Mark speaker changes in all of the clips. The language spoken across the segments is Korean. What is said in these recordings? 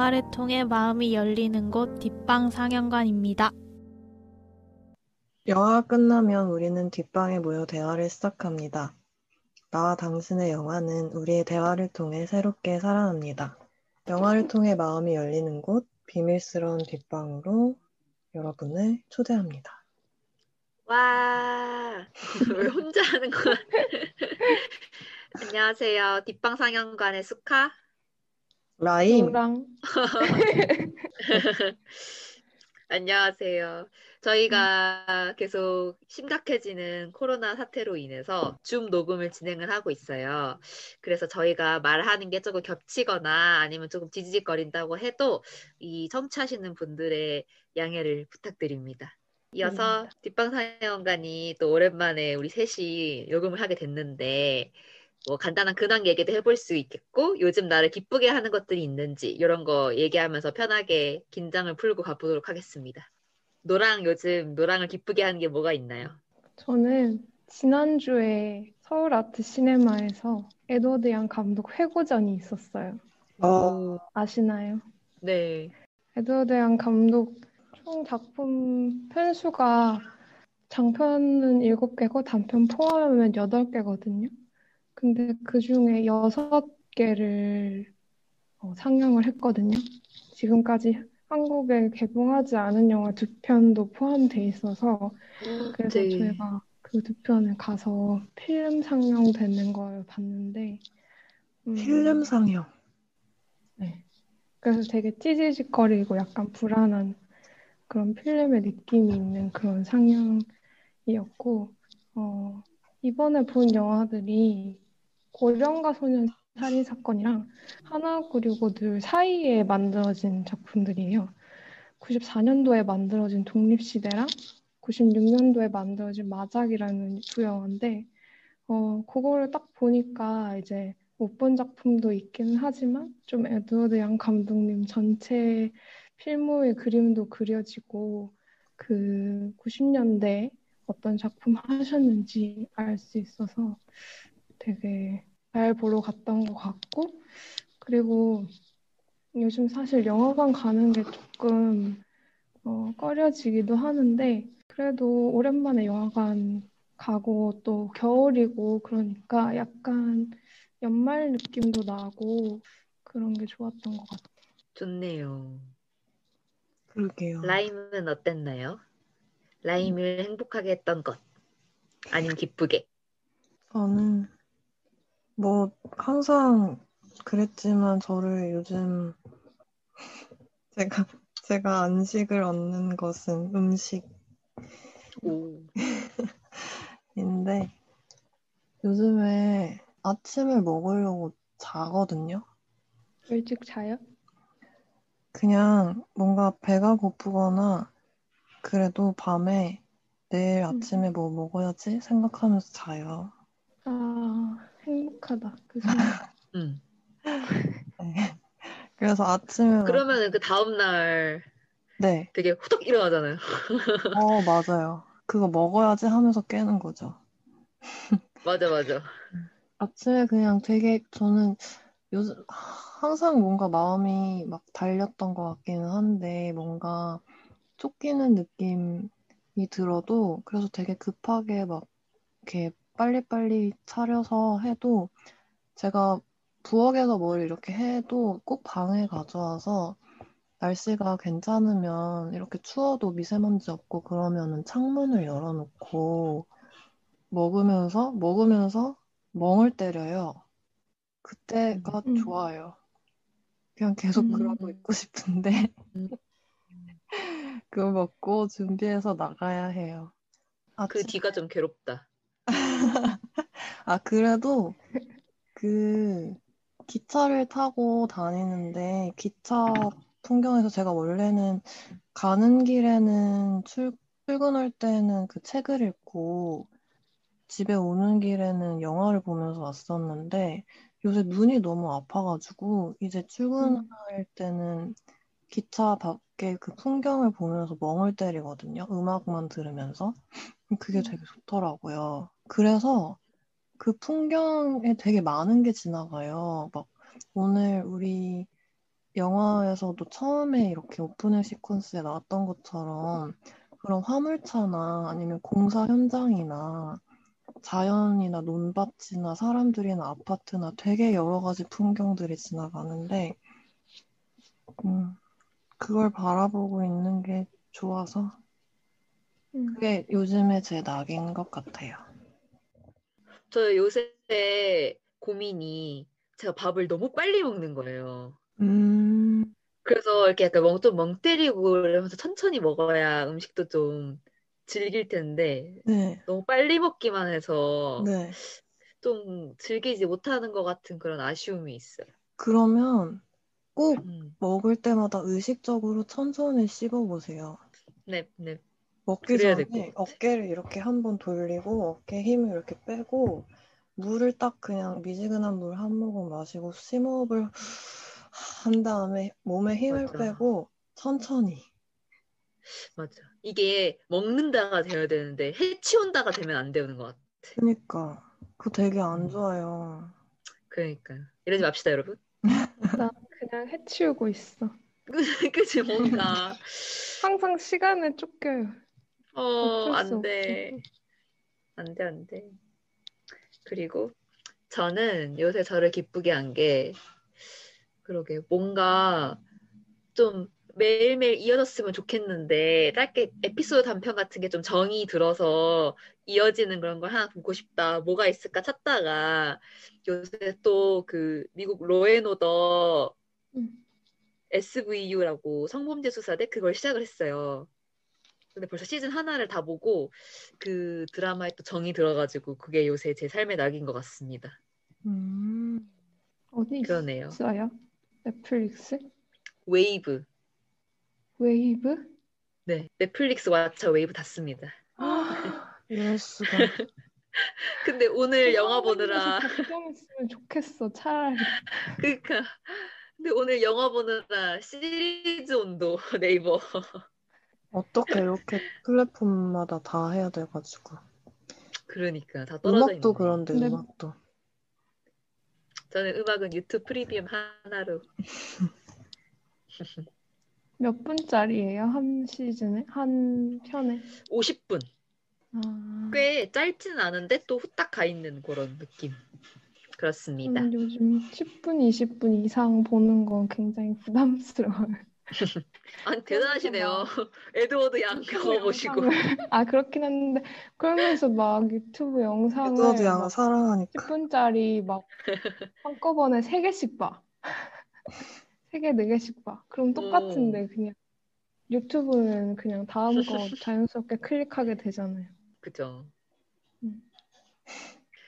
Speaker 1: 영화를 통해 마음이 열리는 곳 뒷방 상영관입니다.
Speaker 2: 영화가 끝나면 우리는 뒷방에 모여 대화를 시작합니다. 나와 당신의 영화는 우리의 대화를 통해 새롭게 살아납니다. 영화를 통해 마음이 열리는 곳, 비밀스러운 뒷방으로 여러분을 초대합니다.
Speaker 3: 와, 왜 혼자 하는 거야? 안녕하세요. 뒷방 상영관의 수카.
Speaker 2: 라임,
Speaker 4: 노랑.
Speaker 3: 안녕하세요. 저희가 계속 심각해지는 코로나 사태로 인해서 줌 녹음을 진행을 하고 있어요. 그래서 저희가 말하는 게 조금 겹치거나 아니면 조금 지지직거린다고 해도 이 청취하시는 분들의 양해를 부탁드립니다. 이어서 뒷방 상영관이 또 오랜만에 우리 셋이 녹음을 하게 됐는데 뭐 간단한 근황 얘기도 해볼 수 있겠고 요즘 나를 기쁘게 하는 것들이 있는지 이런 거 얘기하면서 편하게 긴장을 풀고 가보도록 하겠습니다. 노랑을 기쁘게 하는 게 뭐가 있나요?
Speaker 4: 저는 지난주에 서울 아트 시네마에서 에드워드 양 감독 회고전이 있었어요. 아시나요?
Speaker 3: 네.
Speaker 4: 에드워드 양 감독 총 작품 편수가 장편은 7개고 단편 포함하면 8개거든요. 근데 그중에 6개를 상영을 했거든요. 지금까지 한국에 개봉하지 않은 영화 2편도 포함돼 있어서 그래서
Speaker 3: 네.
Speaker 4: 저희가 그 2편에 가서 필름 상영되는 걸 봤는데
Speaker 2: 필름 상영.
Speaker 4: 네. 그래서 되게 찌지직거리고 약간 불안한 그런 필름의 느낌이 있는 그런 상영이었고 이번에 본 영화들이 고령과 소년 살인 사건이랑 하나 그리고 둘 사이에 만들어진 작품들이에요. 94년도에 만들어진 독립시대랑 96년도에 만들어진 마작이라는 두 영화인데 그거를 딱 보니까 이제 못 본 작품도 있긴 하지만 좀 에드워드 양 감독님 전체 필모의 그림도 그려지고 그 90년대 어떤 작품 하셨는지 알 수 있어서 되게 잘 보러 갔던 것 같고 그리고 요즘 사실 영화관 가는 게 조금 꺼려지기도 하는데 그래도 오랜만에 영화관 가고 또 겨울이고 그러니까 약간 연말 느낌도 나고 그런 게 좋았던 것 같아요.
Speaker 3: 좋네요.
Speaker 2: 그러게요.
Speaker 3: 라임은 어땠나요? 라임을 행복하게 했던 것 아니면 기쁘게?
Speaker 2: 저는 뭐 항상 그랬지만 저를 요즘 제가 안식을 얻는 것은 음식인데
Speaker 3: 오.
Speaker 2: 요즘에 아침을 먹으려고 자거든요.
Speaker 4: 일찍 자요?
Speaker 2: 그냥 뭔가 배가 고프거나 그래도 밤에 내일 아침에 뭐 먹어야지 생각하면서 자요.
Speaker 4: 아, 행복하다. 그 생각.
Speaker 3: 음.
Speaker 2: 네. 그래서 아침에
Speaker 3: 그러면은 그 다음날
Speaker 2: 네.
Speaker 3: 되게 후덕 일어나잖아요.
Speaker 2: 맞아요. 그거 먹어야지 하면서 깨는 거죠.
Speaker 3: 맞아.
Speaker 2: 아침에 그냥 되게 저는 요즘 항상 뭔가 마음이 막 달렸던 것 같기는 한데 뭔가 쫓기는 느낌이 들어도 그래서 되게 급하게 막 이렇게 빨리빨리 차려서 해도 제가 부엌에서 뭘 이렇게 해도 꼭 방에 가져와서 날씨가 괜찮으면 이렇게 추워도 미세먼지 없고 그러면은 창문을 열어놓고 먹으면서 멍을 때려요. 그때가 좋아요. 그냥 계속 그러고 있고 싶은데 그거 먹고 준비해서 나가야 해요.
Speaker 3: 그 뒤가 좀 괴롭다.
Speaker 2: 그래도 그 기차를 타고 다니는데 기차 풍경에서 제가 원래는 가는 길에는 출근할 때는 그 책을 읽고 집에 오는 길에는 영화를 보면서 왔었는데 요새 눈이 너무 아파가지고 이제 출근할 때는 기차 밖에 그 풍경을 보면서 멍을 때리거든요. 음악만 들으면서. 그게 되게 좋더라고요. 그래서 그 풍경에 되게 많은 게 지나가요. 막 오늘 우리 영화에서도 처음에 이렇게 오프닝 시퀀스에 나왔던 것처럼 그런 화물차나 아니면 공사 현장이나 자연이나 논밭이나 사람들이나 아파트나 되게 여러 가지 풍경들이 지나가는데 그걸 바라보고 있는 게 좋아서 그게 요즘에 제 낙인 것 같아요.
Speaker 3: 저 요새 고민이 제가 밥을 너무 빨리 먹는 거예요. 그래서 이렇게 약간 멍 때리고 이러면서 천천히 먹어야 음식도 좀 즐길 텐데
Speaker 2: 네,
Speaker 3: 너무 빨리 먹기만 해서
Speaker 2: 네.
Speaker 3: 좀 즐기지 못하는 것 같은 그런 아쉬움이 있어요.
Speaker 2: 그러면 꼭
Speaker 3: 음.
Speaker 2: 먹을 때마다 의식적으로 천천히 씹어보세요.
Speaker 3: 네, 네.
Speaker 2: 먹기
Speaker 3: 그래야 될 것
Speaker 2: 전에
Speaker 3: 같아.
Speaker 2: 어깨를 이렇게 한번 돌리고 어깨 힘을 이렇게 빼고 물을 딱 그냥 미지근한 물 한 모금 마시고 심호흡을 한 다음에 몸에 힘을
Speaker 3: 맞아.
Speaker 2: 빼고 천천히.
Speaker 3: 맞아. 이게 먹는다가 돼야 되는데 해치운다가 되면 안 되는 것 같아.
Speaker 2: 그러니까 그거 되게 안 좋아요.
Speaker 3: 그러니까 이러지 맙시다, 여러분.
Speaker 4: 나 그냥 해치우고 있어.
Speaker 3: 그치 뭔가
Speaker 4: 항상 시간에 쫓겨요. 어쩔 수
Speaker 3: 안
Speaker 4: 없어.
Speaker 3: 돼. 안 돼, 안 돼. 그리고 저는 요새 저를 기쁘게 한 게 그러게 뭔가 좀 매일매일 이어졌으면 좋겠는데 짧게 에피소드 단편 같은 게 좀 정이 들어서 이어지는 그런 걸 하나 보고 싶다. 뭐가 있을까 찾다가 요새 또 그 미국 로앤오더
Speaker 4: 응.
Speaker 3: SVU라고 성범죄 수사대 그걸 시작을 했어요. 근데 벌써 시즌 하나를 다 보고 그 드라마에 또 정이 들어가지고 그게 요새 제 삶의 낙인 것 같습니다.
Speaker 4: 어디
Speaker 3: 그러네요.
Speaker 4: 있어요? 넷플릭스?
Speaker 3: 웨이브.
Speaker 4: 웨이브?
Speaker 3: 네, 넷플릭스 왓챠 웨이브 닫습니다.
Speaker 2: 이럴 수가.
Speaker 3: 근데 오늘 영화
Speaker 4: 한국에서
Speaker 3: 보느라
Speaker 4: 독점했으면 좋겠어, 차라리.
Speaker 3: 그러니까 근데 오늘 영화 보느라 시리즈 온도 네이버
Speaker 2: 어떻게 이렇게 플랫폼마다 다 해야 돼가지고.
Speaker 3: 그러니까 다 떨어져
Speaker 2: 음악도
Speaker 3: 있네.
Speaker 2: 그런데
Speaker 4: 근데
Speaker 2: 음악도.
Speaker 3: 저는 음악은 유튜브 프리미엄 하나로
Speaker 4: 몇 분짜리예요? 한 시즌에? 한 편에?
Speaker 3: 50분.
Speaker 4: 아,
Speaker 3: 꽤 짧지는 않은데 또 후딱 가 있는 그런 느낌. 그렇습니다.
Speaker 4: 저는 요즘 10분, 20분 이상 보는 건 굉장히 부담스러워요.
Speaker 3: 아니
Speaker 4: 그러면서
Speaker 3: 대단하시네요.
Speaker 4: 막
Speaker 3: 에드워드 양
Speaker 4: 유튜브
Speaker 3: 영화 보시고.
Speaker 4: 영상을 그렇긴 한데 그러면서 막 유튜브
Speaker 2: 에드워드
Speaker 4: 영상을
Speaker 2: 양을
Speaker 4: 막
Speaker 2: 사랑하니까.
Speaker 4: 10분짜리 막 한꺼번에 3개씩 봐. 3개, 4개씩 봐. 그럼
Speaker 3: 오,
Speaker 4: 똑같은데 그냥 유튜브는 그냥 다음 거 자연스럽게 클릭하게 되잖아요.
Speaker 3: 그죠.
Speaker 4: 음.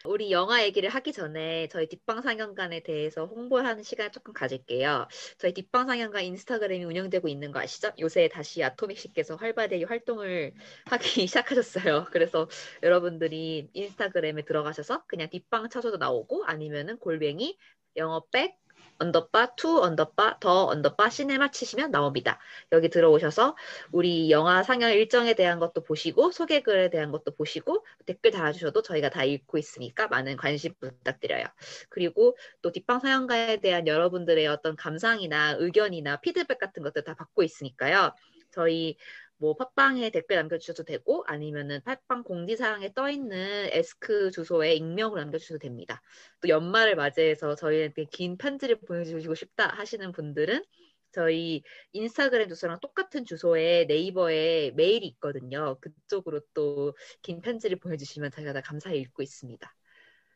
Speaker 3: 우리 영화 얘기를 하기 전에 저희 뒷방상영관에 대해서 홍보하는 시간을 조금 가질게요. 저희 뒷방상영관 인스타그램이 운영되고 있는 거 아시죠? 요새 다시 아토믹 씨께서 활발히 활동을 하기 시작하셨어요. 그래서 여러분들이 인스타그램에 들어가셔서 그냥 뒷방 쳐서도 나오고 아니면은 골뱅이 영어백 언더바 투 언더바 더 언더바 시네마 치시면 나옵니다. 여기 들어오셔서 우리 영화 상영 일정에 대한 것도 보시고 소개글에 대한 것도 보시고 댓글 달아주셔도 저희가 다 읽고 있으니까 많은 관심 부탁드려요. 그리고 또 뒷방 사연가에 대한 여러분들의 어떤 감상이나 의견이나 피드백 같은 것들 다 받고 있으니까요. 저희 뭐 팟빵에 댓글 남겨주셔도 되고 아니면은 팟빵 공지사항에 떠있는 에스크 주소에 익명으로 남겨주셔도 됩니다. 또 연말을 맞이해서 저희한테 긴 편지를 보내주시고 싶다 하시는 분들은 저희 인스타그램 주소랑 똑같은 주소에 네이버에 메일이 있거든요. 그쪽으로 또 긴 편지를 보내주시면 저희가 다 감사히 읽고 있습니다.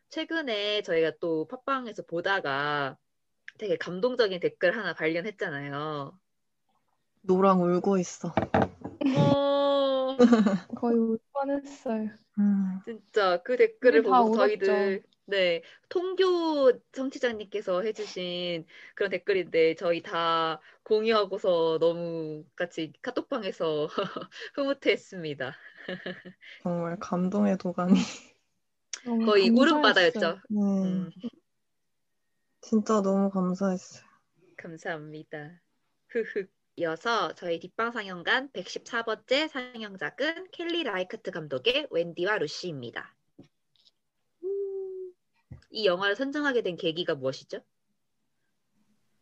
Speaker 3: 최근에 저희가 또 팟빵에서 보다가 되게 감동적인 댓글 하나 발견했잖아요.
Speaker 2: 노랑 울고 있어.
Speaker 3: 어,
Speaker 4: 거의 울 뻔했어요.
Speaker 3: 진짜 그
Speaker 4: 우리
Speaker 3: 댓글을
Speaker 4: 다
Speaker 3: 보고서
Speaker 4: 울었죠.
Speaker 3: 저희들 네, 통교 청취자님께서 해주신 그런 댓글인데 저희 다 공유하고서 너무 같이 카톡방에서 흐뭇해했습니다.
Speaker 2: 정말 감동의 도가니.
Speaker 4: 너무
Speaker 3: 거의
Speaker 4: 감사했어요.
Speaker 3: 울음바다였죠.
Speaker 2: 네, 진짜 너무 감사했어요.
Speaker 3: 감사합니다. 흐흐. 이어서 저희 뒷방 상영관 114번째 상영작은 켈리 라이크트 감독의 웬디와 루시입니다. 이 영화를 선정하게 된 계기가 무엇이죠?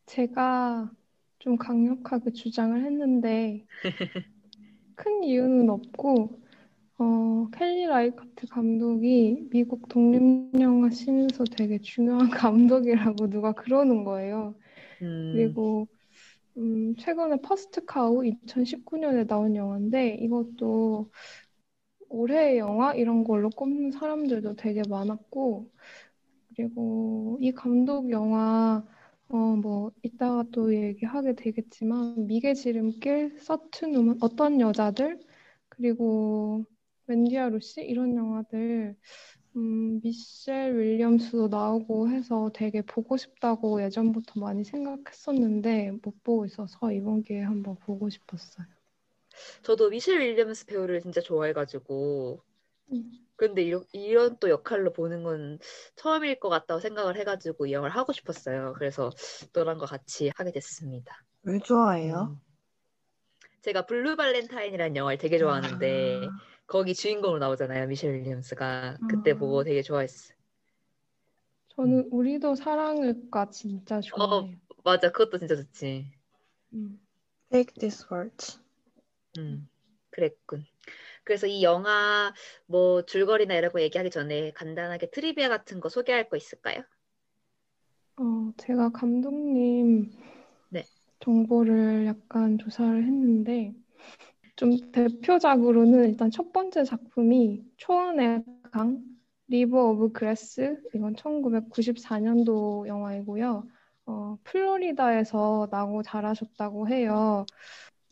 Speaker 4: 제가 좀 강력하게 주장을 했는데 큰 이유는 없고 켈리 라이카트 감독이 미국 독립영화 씬에서 되게 중요한 감독이라고 누가 그러는 거예요.
Speaker 3: 음,
Speaker 4: 그리고 최근에 퍼스트 카우 2019년에 나온 영화인데 이것도 올해의 영화 이런 걸로 꼽는 사람들도 되게 많았고 그리고 이 감독 영화 뭐 이따가 또 얘기하게 되겠지만 미개 지름길, 서툰 우먼, 어떤 여자들 그리고 웬디아 루시 이런 영화들 미셸 윌리엄스도 나오고 해서 되게 보고 싶다고 예전부터 많이 생각했었는데 못 보고 있어서 이번 기회에 한번 보고 싶었어요.
Speaker 3: 저도 미셸 윌리엄스 배우를 진짜 좋아해가지고
Speaker 4: 음.
Speaker 3: 근데 이런 또 역할로 보는 건 처음일 것 같다고 생각을 해가지고 이 영화를 하고 싶었어요. 그래서 너랑과 같이 하게 됐습니다.
Speaker 2: 왜 좋아해요?
Speaker 3: 제가 블루 발렌타인이라는 영화를 되게 좋아하는데 거기 주인공으로 나오잖아요. 미셸 윌리엄스가. 그때 보고 되게 좋아했어요.
Speaker 4: 저는 우리도 사랑을까 진짜 좋아해요.
Speaker 3: 맞아. 그것도 진짜 좋지.
Speaker 4: 음.
Speaker 2: Take this words.
Speaker 3: 그랬군. 그래서 이 영화 뭐 줄거리나 이런 거 얘기하기 전에 간단하게 트리비아 같은 거 소개할 거 있을까요?
Speaker 4: 제가 감독님
Speaker 3: 네.
Speaker 4: 정보를 약간 조사를 했는데 좀 대표작으로는 일단 첫 번째 작품이 초원의 강, 리버 오브 그레스 이건 1994년도 영화이고요. 플로리다에서 나고 자라셨다고 해요.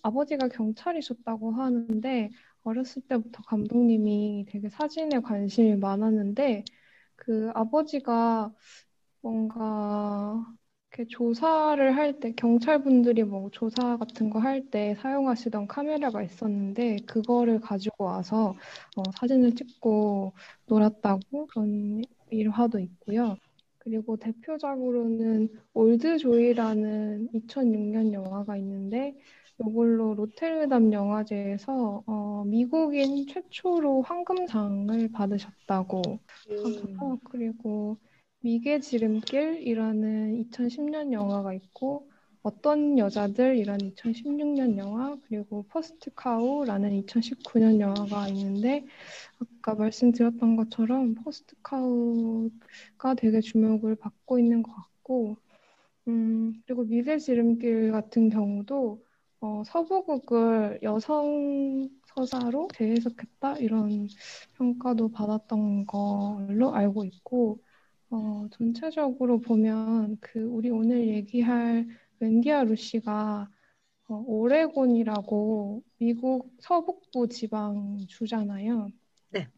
Speaker 4: 아버지가 경찰이셨다고 하는데 어렸을 때부터 감독님이 되게 사진에 관심이 많았는데 그 아버지가 뭔가 이렇게 조사를 할 때 경찰분들이 뭐 조사 같은 거 할 때 사용하시던 카메라가 있었는데 그거를 가지고 와서 사진을 찍고 놀았다고 그런 일화도 있고요. 그리고 대표작으로는 올드 조이라는 2006년 영화가 있는데 이걸로 로테르담 영화제에서 미국인 최초로 황금상을 받으셨다고 하고요. 그리고 미개 지름길이라는 2010년 영화가 있고 어떤 여자들이라는 2016년 영화 그리고 퍼스트 카우라는 2019년 영화가 있는데 아까 말씀드렸던 것처럼 퍼스트 카우가 되게 주목을 받고 있는 것 같고 그리고 미개 지름길 같은 경우도 서부극을 여성 서사로 재해석했다 이런 평가도 받았던 걸로 알고 있고 전체적으로 보면 우리 오늘 얘기할 웬디아 루시가 오레곤이라고 미국 서북부 지방 주잖아요.
Speaker 3: 네.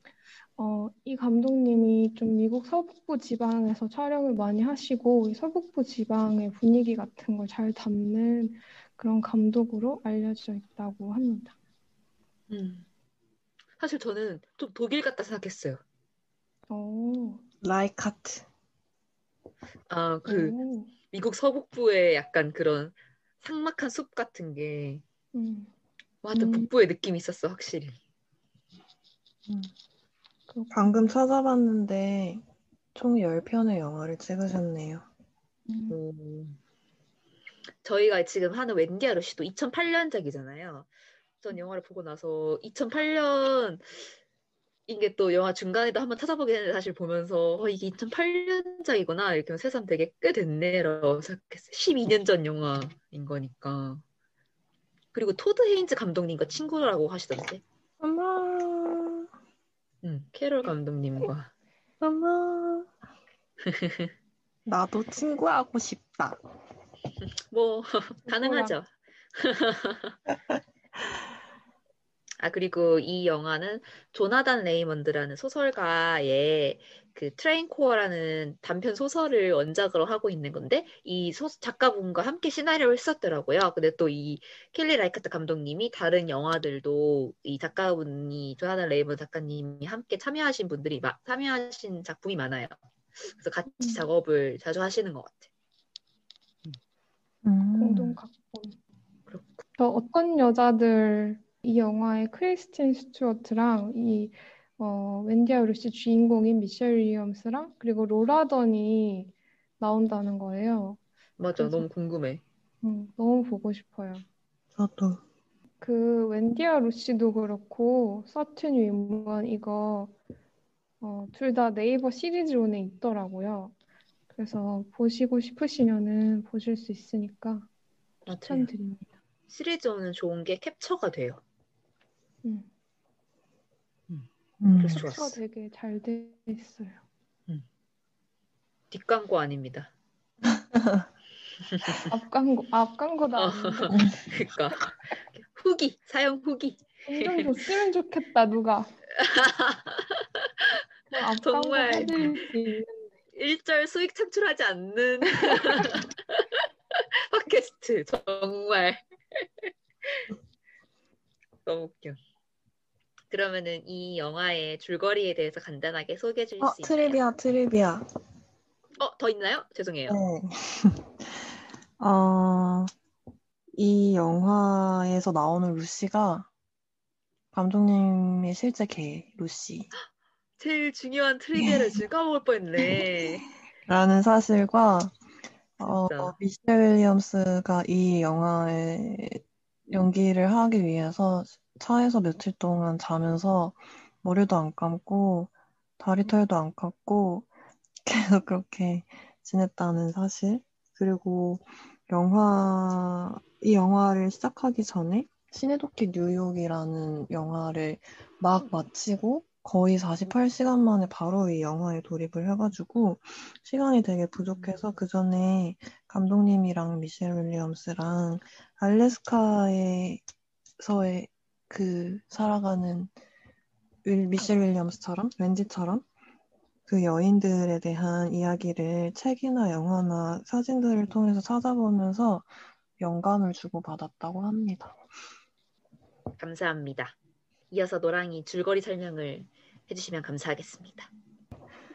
Speaker 4: 이 감독님이 좀 미국 서북부 지방에서 촬영을 많이 하시고 이 서북부 지방의 분위기 같은 걸 잘 담는 그런 감독으로 알려져 있다고 합니다.
Speaker 3: 사실 저는 좀 독일 같다 생각했어요.
Speaker 2: 라이카트.
Speaker 3: 미국 서북부의 약간 그런 삭막한 숲 같은 게 완전 북부의 느낌이 있었어, 확실히.
Speaker 2: 방금 찾아봤는데 총 10편의 영화를 찍으셨네요.
Speaker 3: 저희가 지금 하는 웬디아 루시도 2008년작이잖아요. 전 영화를 보고 나서 2008년 이게 또 영화 중간에도 한번 찾아보긴 했는데 사실 보면서 이게 2008년작이구나 이렇게 새삼 되게 꽤 됐네라고 생각했어요. 12년 전 영화인 거니까. 그리고 토드 헤인즈 감독님과 친구라고 하시던데.
Speaker 2: 어머.
Speaker 3: 캐롤 감독님과.
Speaker 2: 어머. 나도 친구하고 싶다.
Speaker 3: 뭐 가능하죠. 그리고 이 영화는 조나단 레이먼드라는 소설가의 그 트레인코어라는 단편 소설을 원작으로 하고 있는 건데 이 작가분과 함께 시나리오를 썼더라고요. 근데 또 이 켈리 라이카트 감독님이 다른 영화들도 이 작가분이 조나단 레이먼드 작가님이 함께 참여하신 작품이 많아요. 그래서 같이 작업을 자주 하시는 것 같아요.
Speaker 4: 공동 각본. 저 어떤 여자들 이 영화의 크리스틴 스튜어트랑 이 웬디아 루시 주인공인 미셸 윌리엄스랑 그리고 로라 던이 나온다는 거예요.
Speaker 3: 맞아, 너무 궁금해.
Speaker 4: 너무 보고 싶어요.
Speaker 2: 저도.
Speaker 4: 그 웬디와 루시도 그렇고 서틴 위먼 이거 둘 다 네이버 시리즈론에 있더라고요. 그래서 보시고 싶으시면은 보실 수 있으니까
Speaker 3: 맞아요.
Speaker 4: 추천드립니다.
Speaker 3: 시리즈는 좋은 게 캡처가 돼요.
Speaker 4: 음,
Speaker 3: 그래서
Speaker 4: 캡처가
Speaker 3: 좋았어.
Speaker 4: 되게 잘 돼 있어요.
Speaker 3: 뒷광고 아닙니다.
Speaker 4: 앞광고도
Speaker 3: 어,
Speaker 4: 아닌데
Speaker 3: 그러니까 후기, 사용 후기.
Speaker 4: 돈 좀 줬으면 좋겠다 누가. 그럼 앞광고
Speaker 3: 정말
Speaker 4: 해드릴 수 있는.
Speaker 3: 일절 수익 창출하지 않는 팟캐스트. 정말 너무 웃겨. 그러면은 이 영화의 줄거리에 대해서 간단하게 소개해 주실 수 있나요?
Speaker 2: 트리비아.
Speaker 3: 더 있나요? 죄송해요.
Speaker 2: 네. 이 영화에서 나오는 루시가 감독님의 실제 개, 루시.
Speaker 3: 제일 중요한 트리비아를 지금 까먹을 뻔했네.
Speaker 2: 라는 사실과,
Speaker 3: 진짜.
Speaker 2: 미셸 윌리엄스가 이 영화에 연기를 하기 위해서 차에서 며칠 동안 자면서 머리도 안 감고, 다리털도 안 깎고, 계속 그렇게 지냈다는 사실. 그리고 이 영화를 시작하기 전에 시네도키 뉴욕이라는 영화를 막 마치고 거의 48시간 만에 바로 이 영화에 돌입을 해가지고 시간이 되게 부족해서 그 전에 감독님이랑 미셸 윌리엄스랑 알래스카에서의 그 살아가는 미셸 윌리엄스처럼 웬디처럼 그 여인들에 대한 이야기를 책이나 영화나 사진들을 통해서 찾아보면서 영감을 주고받았다고 합니다.
Speaker 3: 감사합니다. 이어서 노랑이 줄거리 설명을 해주시면 감사하겠습니다.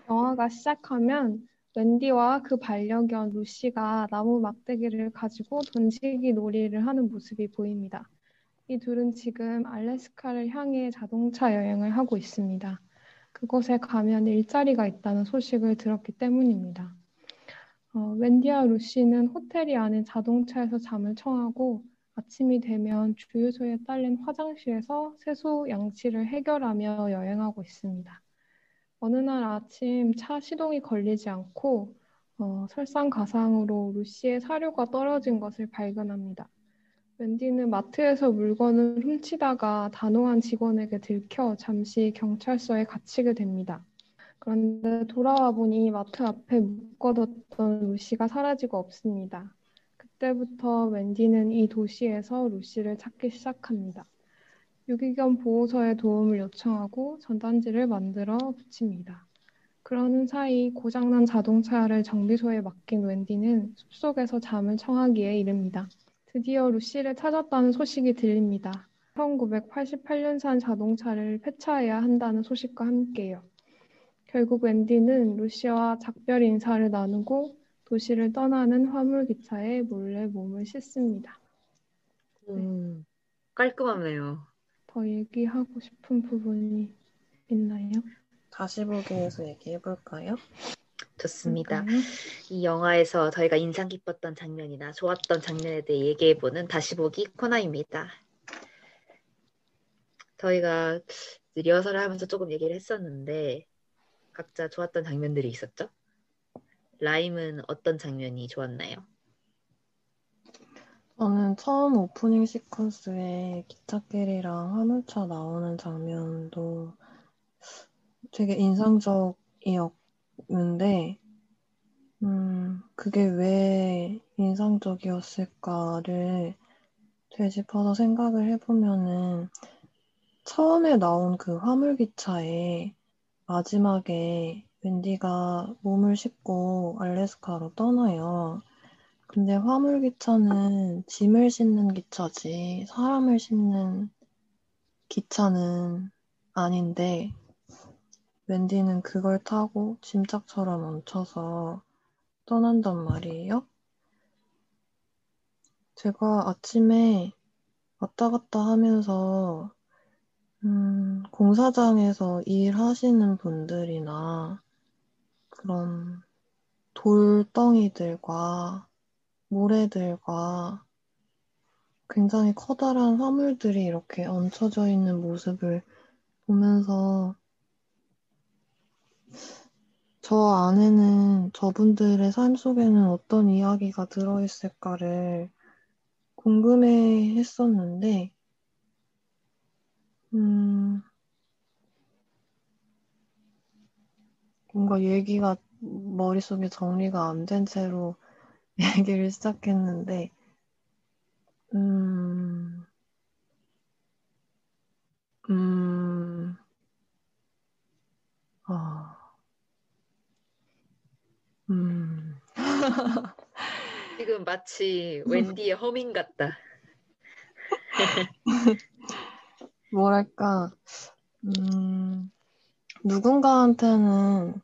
Speaker 4: 영화가 시작하면 웬디와 그 반려견 루시가 나무 막대기를 가지고 던지기 놀이를 하는 모습이 보입니다. 이 둘은 지금 알래스카를 향해 자동차 여행을 하고 있습니다. 그곳에 가면 일자리가 있다는 소식을 들었기 때문입니다. 웬디와 루시는 호텔이 아닌 자동차에서 잠을 청하고 아침이 되면 주유소에 딸린 화장실에서 세수 양치를 해결하며 여행하고 있습니다. 어느 날 아침 차 시동이 걸리지 않고 설상가상으로 루시의 사료가 떨어진 것을 발견합니다. 웬디는 마트에서 물건을 훔치다가 단호한 직원에게 들켜 잠시 경찰서에 갇히게 됩니다. 그런데 돌아와 보니 마트 앞에 묶어뒀던 루시가 사라지고 없습니다. 그때부터 웬디는 이 도시에서 루시를 찾기 시작합니다. 유기견 보호소에 도움을 요청하고 전단지를 만들어 붙입니다. 그러는 사이 고장난 자동차를 정비소에 맡긴 웬디는 숲속에서 잠을 청하기에 이릅니다. 드디어 루시를 찾았다는 소식이 들립니다. 1988년산 자동차를 폐차해야 한다는 소식과 함께요. 결국 웬디는 루시와 작별 인사를 나누고 도시를 떠나는 화물기차에 몰래 몸을 싣습니다.
Speaker 3: 깔끔하네요.
Speaker 4: 더 얘기하고 싶은 부분이 있나요?
Speaker 2: 다시 보기에서 얘기해볼까요?
Speaker 3: 좋습니다.
Speaker 4: 볼까요?
Speaker 3: 이 영화에서 저희가 인상 깊었던 장면이나 좋았던 장면에 대해 얘기해보는 다시 보기 코너입니다. 저희가 리허설을 하면서 조금 얘기를 했었는데 각자 좋았던 장면들이 있었죠? 라임은 어떤 장면이 좋았나요?
Speaker 2: 저는 처음 오프닝 시퀀스에 기찻길이랑 화물차 나오는 장면도 되게 인상적이었는데, 그게 왜 인상적이었을까를 되짚어서 생각을 해보면은, 처음에 나온 그 화물기차에 마지막에 웬디가 몸을 싣고 알래스카로 떠나요. 근데 화물기차는 짐을 싣는 기차지 사람을 싣는 기차는 아닌데 웬디는 그걸 타고 짐짝처럼 얹혀서 떠난단 말이에요. 제가 아침에 왔다 갔다 하면서 공사장에서 일하시는 분들이나 그런 돌덩이들과 모래들과 굉장히 커다란 화물들이 이렇게 얹혀져 있는 모습을 보면서 저 안에는 저분들의 삶 속에는 어떤 이야기가 들어있을까를 궁금해 했었는데, 뭔가 얘기가 머릿속에 정리가 안 된 채로 얘기를 시작했는데, 음, 음, 아, 음,
Speaker 3: 지금 마치 웬디의 허밍 같다.
Speaker 2: 뭐랄까, 누군가한테는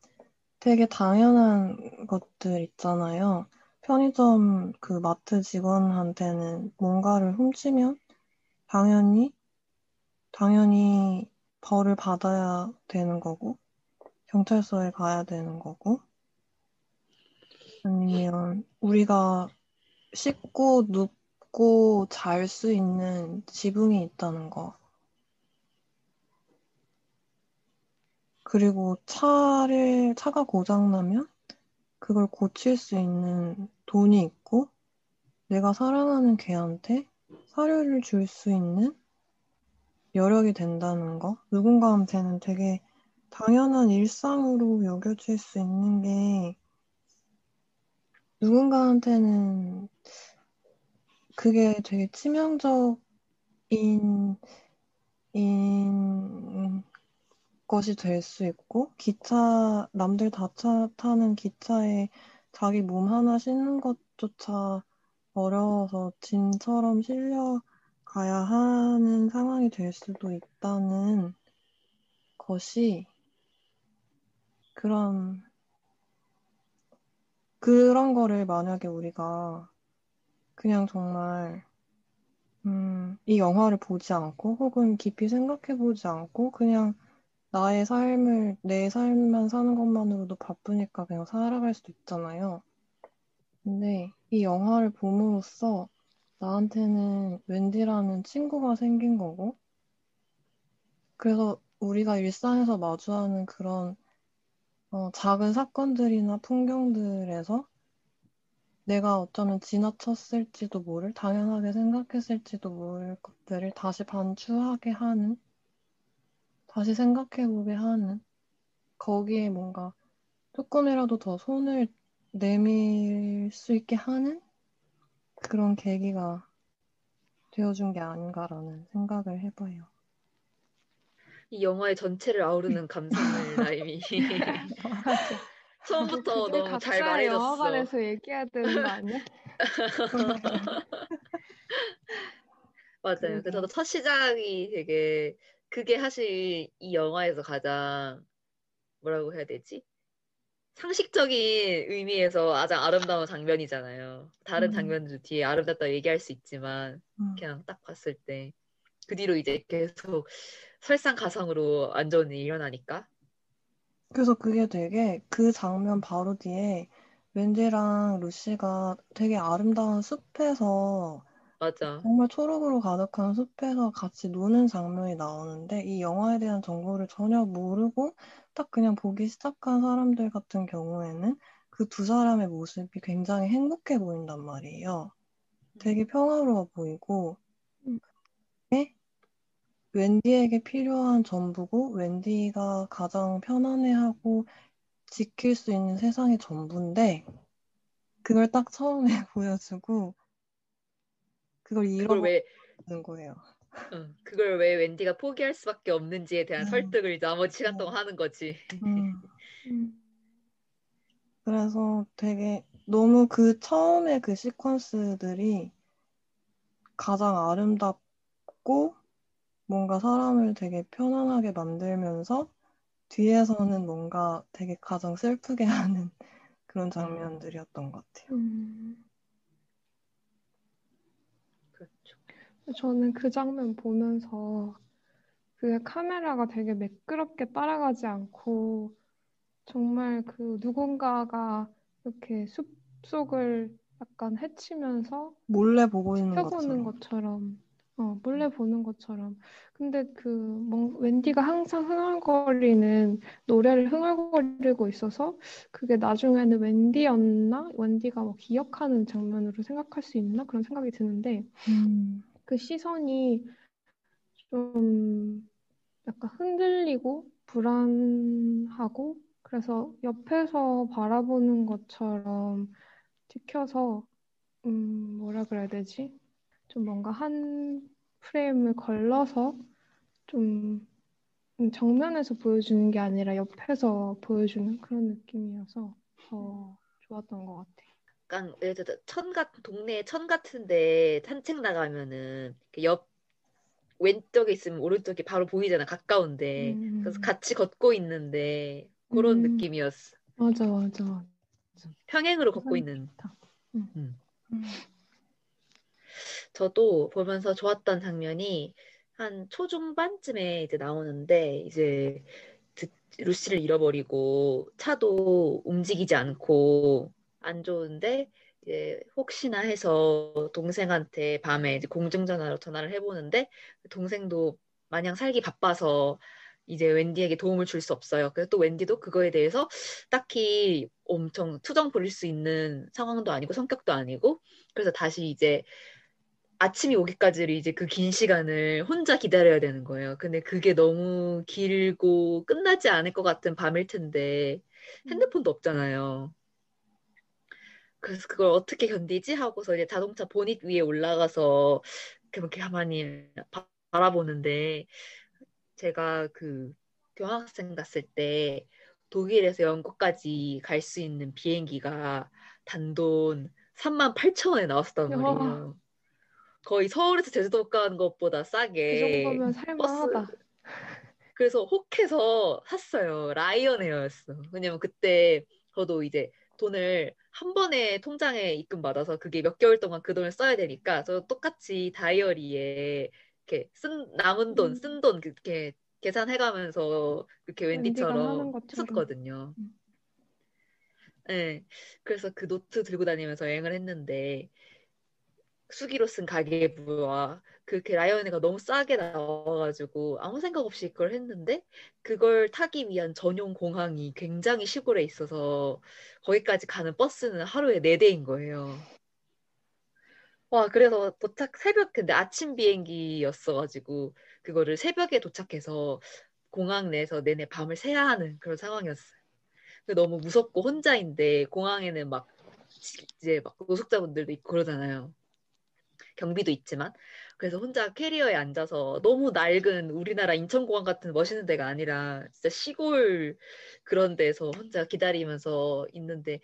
Speaker 2: 되게 당연한 것들 있잖아요. 편의점 그 마트 직원한테는 뭔가를 훔치면 당연히 벌을 받아야 되는 거고, 경찰서에 가야 되는 거고, 아니면 우리가 씻고 눕고 잘 수 있는 지붕이 있다는 거. 그리고 차가 고장나면 그걸 고칠 수 있는 돈이 있고, 내가 사랑하는 걔한테 사료를 줄 수 있는 여력이 된다는 거. 누군가한테는 되게 당연한 일상으로 여겨질 수 있는 게 누군가한테는 그게 되게 치명적인 것이 될 수 있고, 남들 다 타는 기차에 자기 몸 하나 싣는 것조차 어려워서 짐처럼 실려가야 하는 상황이 될 수도 있다는 것이 그런, 그런 거를 만약에 우리가 그냥 정말, 이 영화를 보지 않고 혹은 깊이 생각해 보지 않고 그냥 내 삶만 사는 것만으로도 바쁘니까 그냥 살아갈 수도 있잖아요. 근데 이 영화를 봄으로써 나한테는 웬디라는 친구가 생긴 거고, 그래서 우리가 일상에서 마주하는 그런 작은 사건들이나 풍경들에서 내가 어쩌면 지나쳤을지도 모를, 당연하게 생각했을지도 모를 것들을 다시 반추하게 하는, 다시 생각해보게 하는, 거기에 뭔가 조금이라도 더 손을 내밀 수 있게 하는 그런 계기가 되어준 게 아닌가라는 생각을 해봐요.
Speaker 3: 이 영화의 전체를 아우르는 감상을 나임이
Speaker 4: 맞아.
Speaker 3: 처음부터
Speaker 4: 그게
Speaker 3: 너무 잘
Speaker 4: 각자의
Speaker 3: 말해줬어.
Speaker 4: 영화관에서 얘기해야 되는 거 아니야?
Speaker 3: 맞아요. 그래서 저도 첫 시작이 되게 그게 사실 이 영화에서 가장 뭐라고 해야 되지? 상식적인 의미에서 가장 아름다운 장면이잖아요. 다른 장면들 뒤에 아름답다고 얘기할 수 있지만 그냥 딱 봤을 때 그 뒤로 이제 계속 설상가상으로 안 좋은 일이 일어나니까.
Speaker 2: 그래서 그게 되게 그 장면 바로 뒤에 웬디랑 루시가 되게 아름다운 숲에서
Speaker 3: 맞아.
Speaker 2: 정말 초록으로 가득한 숲에서 같이 노는 장면이 나오는데 이 영화에 대한 정보를 전혀 모르고 딱 그냥 보기 시작한 사람들 같은 경우에는 그 두 사람의 모습이 굉장히 행복해 보인단 말이에요. 되게 평화로워 보이고
Speaker 4: 음.
Speaker 2: 웬디에게 필요한 전부고 웬디가 가장 편안해하고 지킬 수 있는 세상의 전부인데 그걸 딱 처음에 보여주고 그걸
Speaker 3: 그걸 왜,
Speaker 2: 잃어버리는 거예요.
Speaker 3: 그걸 왜 웬디가 포기할 수밖에 없는지에 대한
Speaker 2: 음,
Speaker 3: 설득을 나머지 시간 동안 하는 거지.
Speaker 2: 음.
Speaker 4: 음.
Speaker 2: 그래서 되게 너무 그 처음에 그 시퀀스들이 가장 아름답고 뭔가 사람을 되게 편안하게 만들면서 뒤에서는 뭔가 되게 가장 슬프게 하는 그런 장면들이었던 것 같아요.
Speaker 3: 그렇죠.
Speaker 4: 저는 그 장면 보면서 그 카메라가 되게 매끄럽게 따라가지 않고 정말 그 누군가가 이렇게 숲속을 약간 해치면서
Speaker 2: 몰래 보고 있는
Speaker 4: 지켜보는
Speaker 2: 것처럼.
Speaker 4: 것처럼, 몰래 보는 것처럼. 근데 웬디가 항상 흥얼거리는 노래를 흥얼거리고 있어서 그게 나중에는 웬디였나? 웬디가 뭐 기억하는 장면으로 생각할 수 있나? 그런 생각이 드는데 그 시선이 좀 약간 흔들리고 불안하고 그래서 옆에서 바라보는 것처럼 찍혀서 뭐라 그래야 되지? 좀 뭔가 한 프레임을 걸러서 좀 정면에서 보여주는 게 아니라 옆에서 보여주는 그런 느낌이어서 더 좋았던 것 같아.
Speaker 3: 약간 예를 들어 동네 천 같은데 산책 나가면은 이렇게 옆 왼쪽에 있으면 오른쪽이 바로 보이잖아, 가까운데. 그래서
Speaker 4: 음,
Speaker 3: 같이 걷고 있는데 그런
Speaker 4: 음,
Speaker 3: 느낌이었어.
Speaker 4: 맞아, 맞아, 맞아.
Speaker 3: 평행으로 걷고
Speaker 4: 시선이
Speaker 3: 있는.
Speaker 4: 좋다. 음,
Speaker 3: 음.
Speaker 2: 음.
Speaker 3: 저도 보면서 좋았던 장면이 한 초중반쯤에 이제 나오는데 이제 루시를 잃어버리고 차도 움직이지 않고 안 좋은데 이제 혹시나 해서 동생한테 밤에 이제 공중전화로 전화를 해보는데 동생도 마냥 살기 바빠서 이제 웬디에게 도움을 줄 수 없어요. 그래서 또 웬디도 그거에 대해서 딱히 엄청 투정 부릴 수 있는 상황도 아니고 성격도 아니고 그래서 다시 이제 아침이 오기까지를 이제 그 긴 시간을 혼자 기다려야 되는 거예요. 근데 그게 너무 길고 끝나지 않을 것 같은 밤일 텐데 핸드폰도 없잖아요. 그래서 그걸 어떻게 견디지 하고서 이제 자동차 보닛 위에 올라가서 그렇게 가만히 바라보는데 제가 그 교환학생 갔을 때 독일에서 영국까지 갈 수 있는 비행기가 단돈 38,000원에 나왔었단
Speaker 4: 와,
Speaker 3: 말이에요. 거의 서울에서 제주도 가는 것보다
Speaker 4: 그
Speaker 3: 싸게
Speaker 4: 정도면
Speaker 3: 버스
Speaker 4: 살만하다.
Speaker 3: 그래서 혹해서 샀어요. 라이언에어였어. 왜냐면 그때 저도 이제 돈을 한 번에 통장에 입금받아서 그게 몇 개월 동안 그 돈을 써야 되니까 저 똑같이 다이어리에 이렇게 남은 돈,
Speaker 4: 음,
Speaker 3: 쓴 돈 그렇게 계산해가면서 그렇게
Speaker 4: 웬디가 하는
Speaker 3: 웬디처럼
Speaker 4: 것처럼.
Speaker 3: 했었거든요.
Speaker 4: 음.
Speaker 3: 네. 그래서 그 노트 들고 다니면서 여행을 했는데 수기로 쓴 가계부와 그렇게 라이언에가 너무 싸게 나와가지고 아무 생각 없이 그걸 했는데 그걸 타기 위한 전용 공항이 굉장히 시골에 있어서 거기까지 가는 버스는 하루에 4대인 거예요. 와, 그래서 근데 아침 비행기였어가지고 그거를 새벽에 도착해서 공항 내에서 내내 밤을 새야 하는 그런 상황이었어요. 너무 무섭고 혼자인데 공항에는 막 이제 막 노숙자분들도 있고 그러잖아요. 경비도 있지만 그래서 혼자 캐리어에 앉아서 너무 낡은 우리나라 인천공항 같은 멋있는 데가 아니라 진짜 시골 그런 데서 혼자 기다리면서 있는데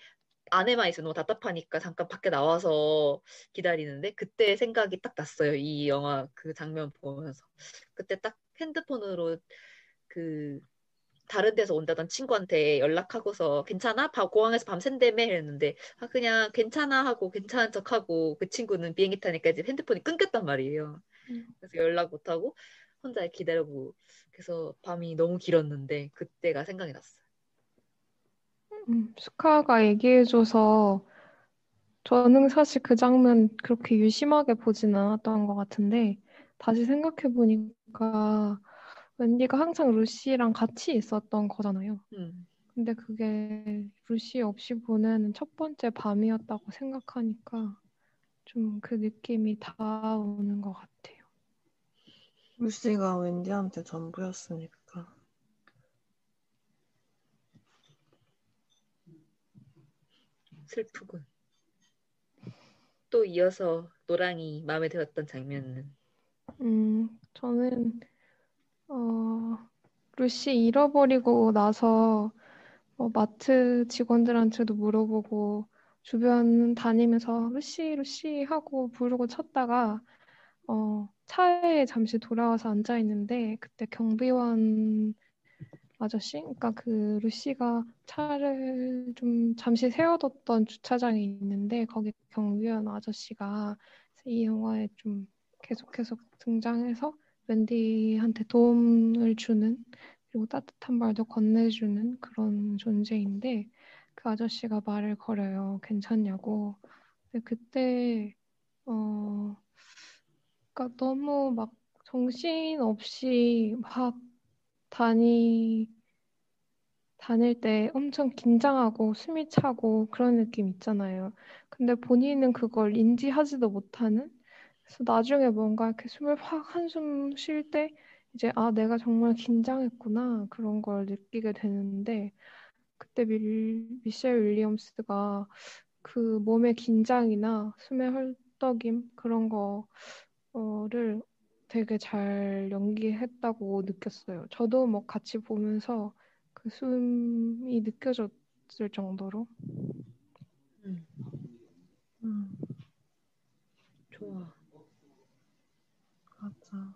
Speaker 3: 안에만 있으면 너무 답답하니까 잠깐 밖에 나와서 기다리는데 그때 생각이 딱 났어요. 이 영화 그 장면 보면서 그때 딱 핸드폰으로 그 다른 데서 온다던 친구한테 연락하고서 괜찮아? 공항에서 밤 샌다며 이랬는데 아 그냥 괜찮아 하고 괜찮은 척하고 그 친구는 비행기 타니까 이제 핸드폰이 끊겼단 말이에요.
Speaker 4: 음.
Speaker 3: 그래서 연락 못하고 혼자 기다리고 그래서 밤이 너무 길었는데 그때가 생각이 났어요.
Speaker 4: 스카가 얘기해줘서 저는 사실 그 장면 그렇게 유심하게 보진 않았던 것 같은데 다시 생각해보니까 웬디가 항상 루시랑 같이 있었던 거잖아요.
Speaker 3: 음.
Speaker 4: 근데 그게 루시 없이 보내는 첫 번째 밤이었다고 생각하니까 좀 그 느낌이 다오는 것 같아요.
Speaker 2: 루시가 웬디한테 전부였으니까.
Speaker 3: 슬프군. 또 이어서 노랑이 마음에 들었던 장면은
Speaker 4: 저는 루시 잃어버리고 나서 마트 직원들한테도 물어보고 주변 다니면서 루시 루시 하고 부르고 찾다가 차에 잠시 돌아와서 앉아 있는데 그때 경비원 아저씨, 그러니까 그 루시가 차를 좀 잠시 세워뒀던 주차장이 있는데 거기 경비원 아저씨가 이 영화에 좀 계속 등장해서 웬디한테 도움을 주는 그리고 따뜻한 말도 건네주는 그런 존재인데 그 아저씨가 말을 걸어요. 괜찮냐고. 근데 그때 그러니까 너무 막 정신없이 막 다니 다닐 때 엄청 긴장하고 숨이 차고 그런 느낌 있잖아요. 근데 본인은 그걸 인지하지도 못하는? 그래서 나중에 뭔가 이렇게 숨을 확 한숨 쉴 때 이제 아, 내가 정말 긴장했구나. 그런 걸 느끼게 되는데 그때 미셸 윌리엄스가 그 몸의 긴장이나 숨의 헐떡임 그런 거를 되게 잘 연기했다고 느꼈어요. 저도 뭐 같이 보면서 그 숨이 느껴졌을 정도로.
Speaker 3: 음,
Speaker 2: 음,
Speaker 3: 좋아.
Speaker 2: 맞아.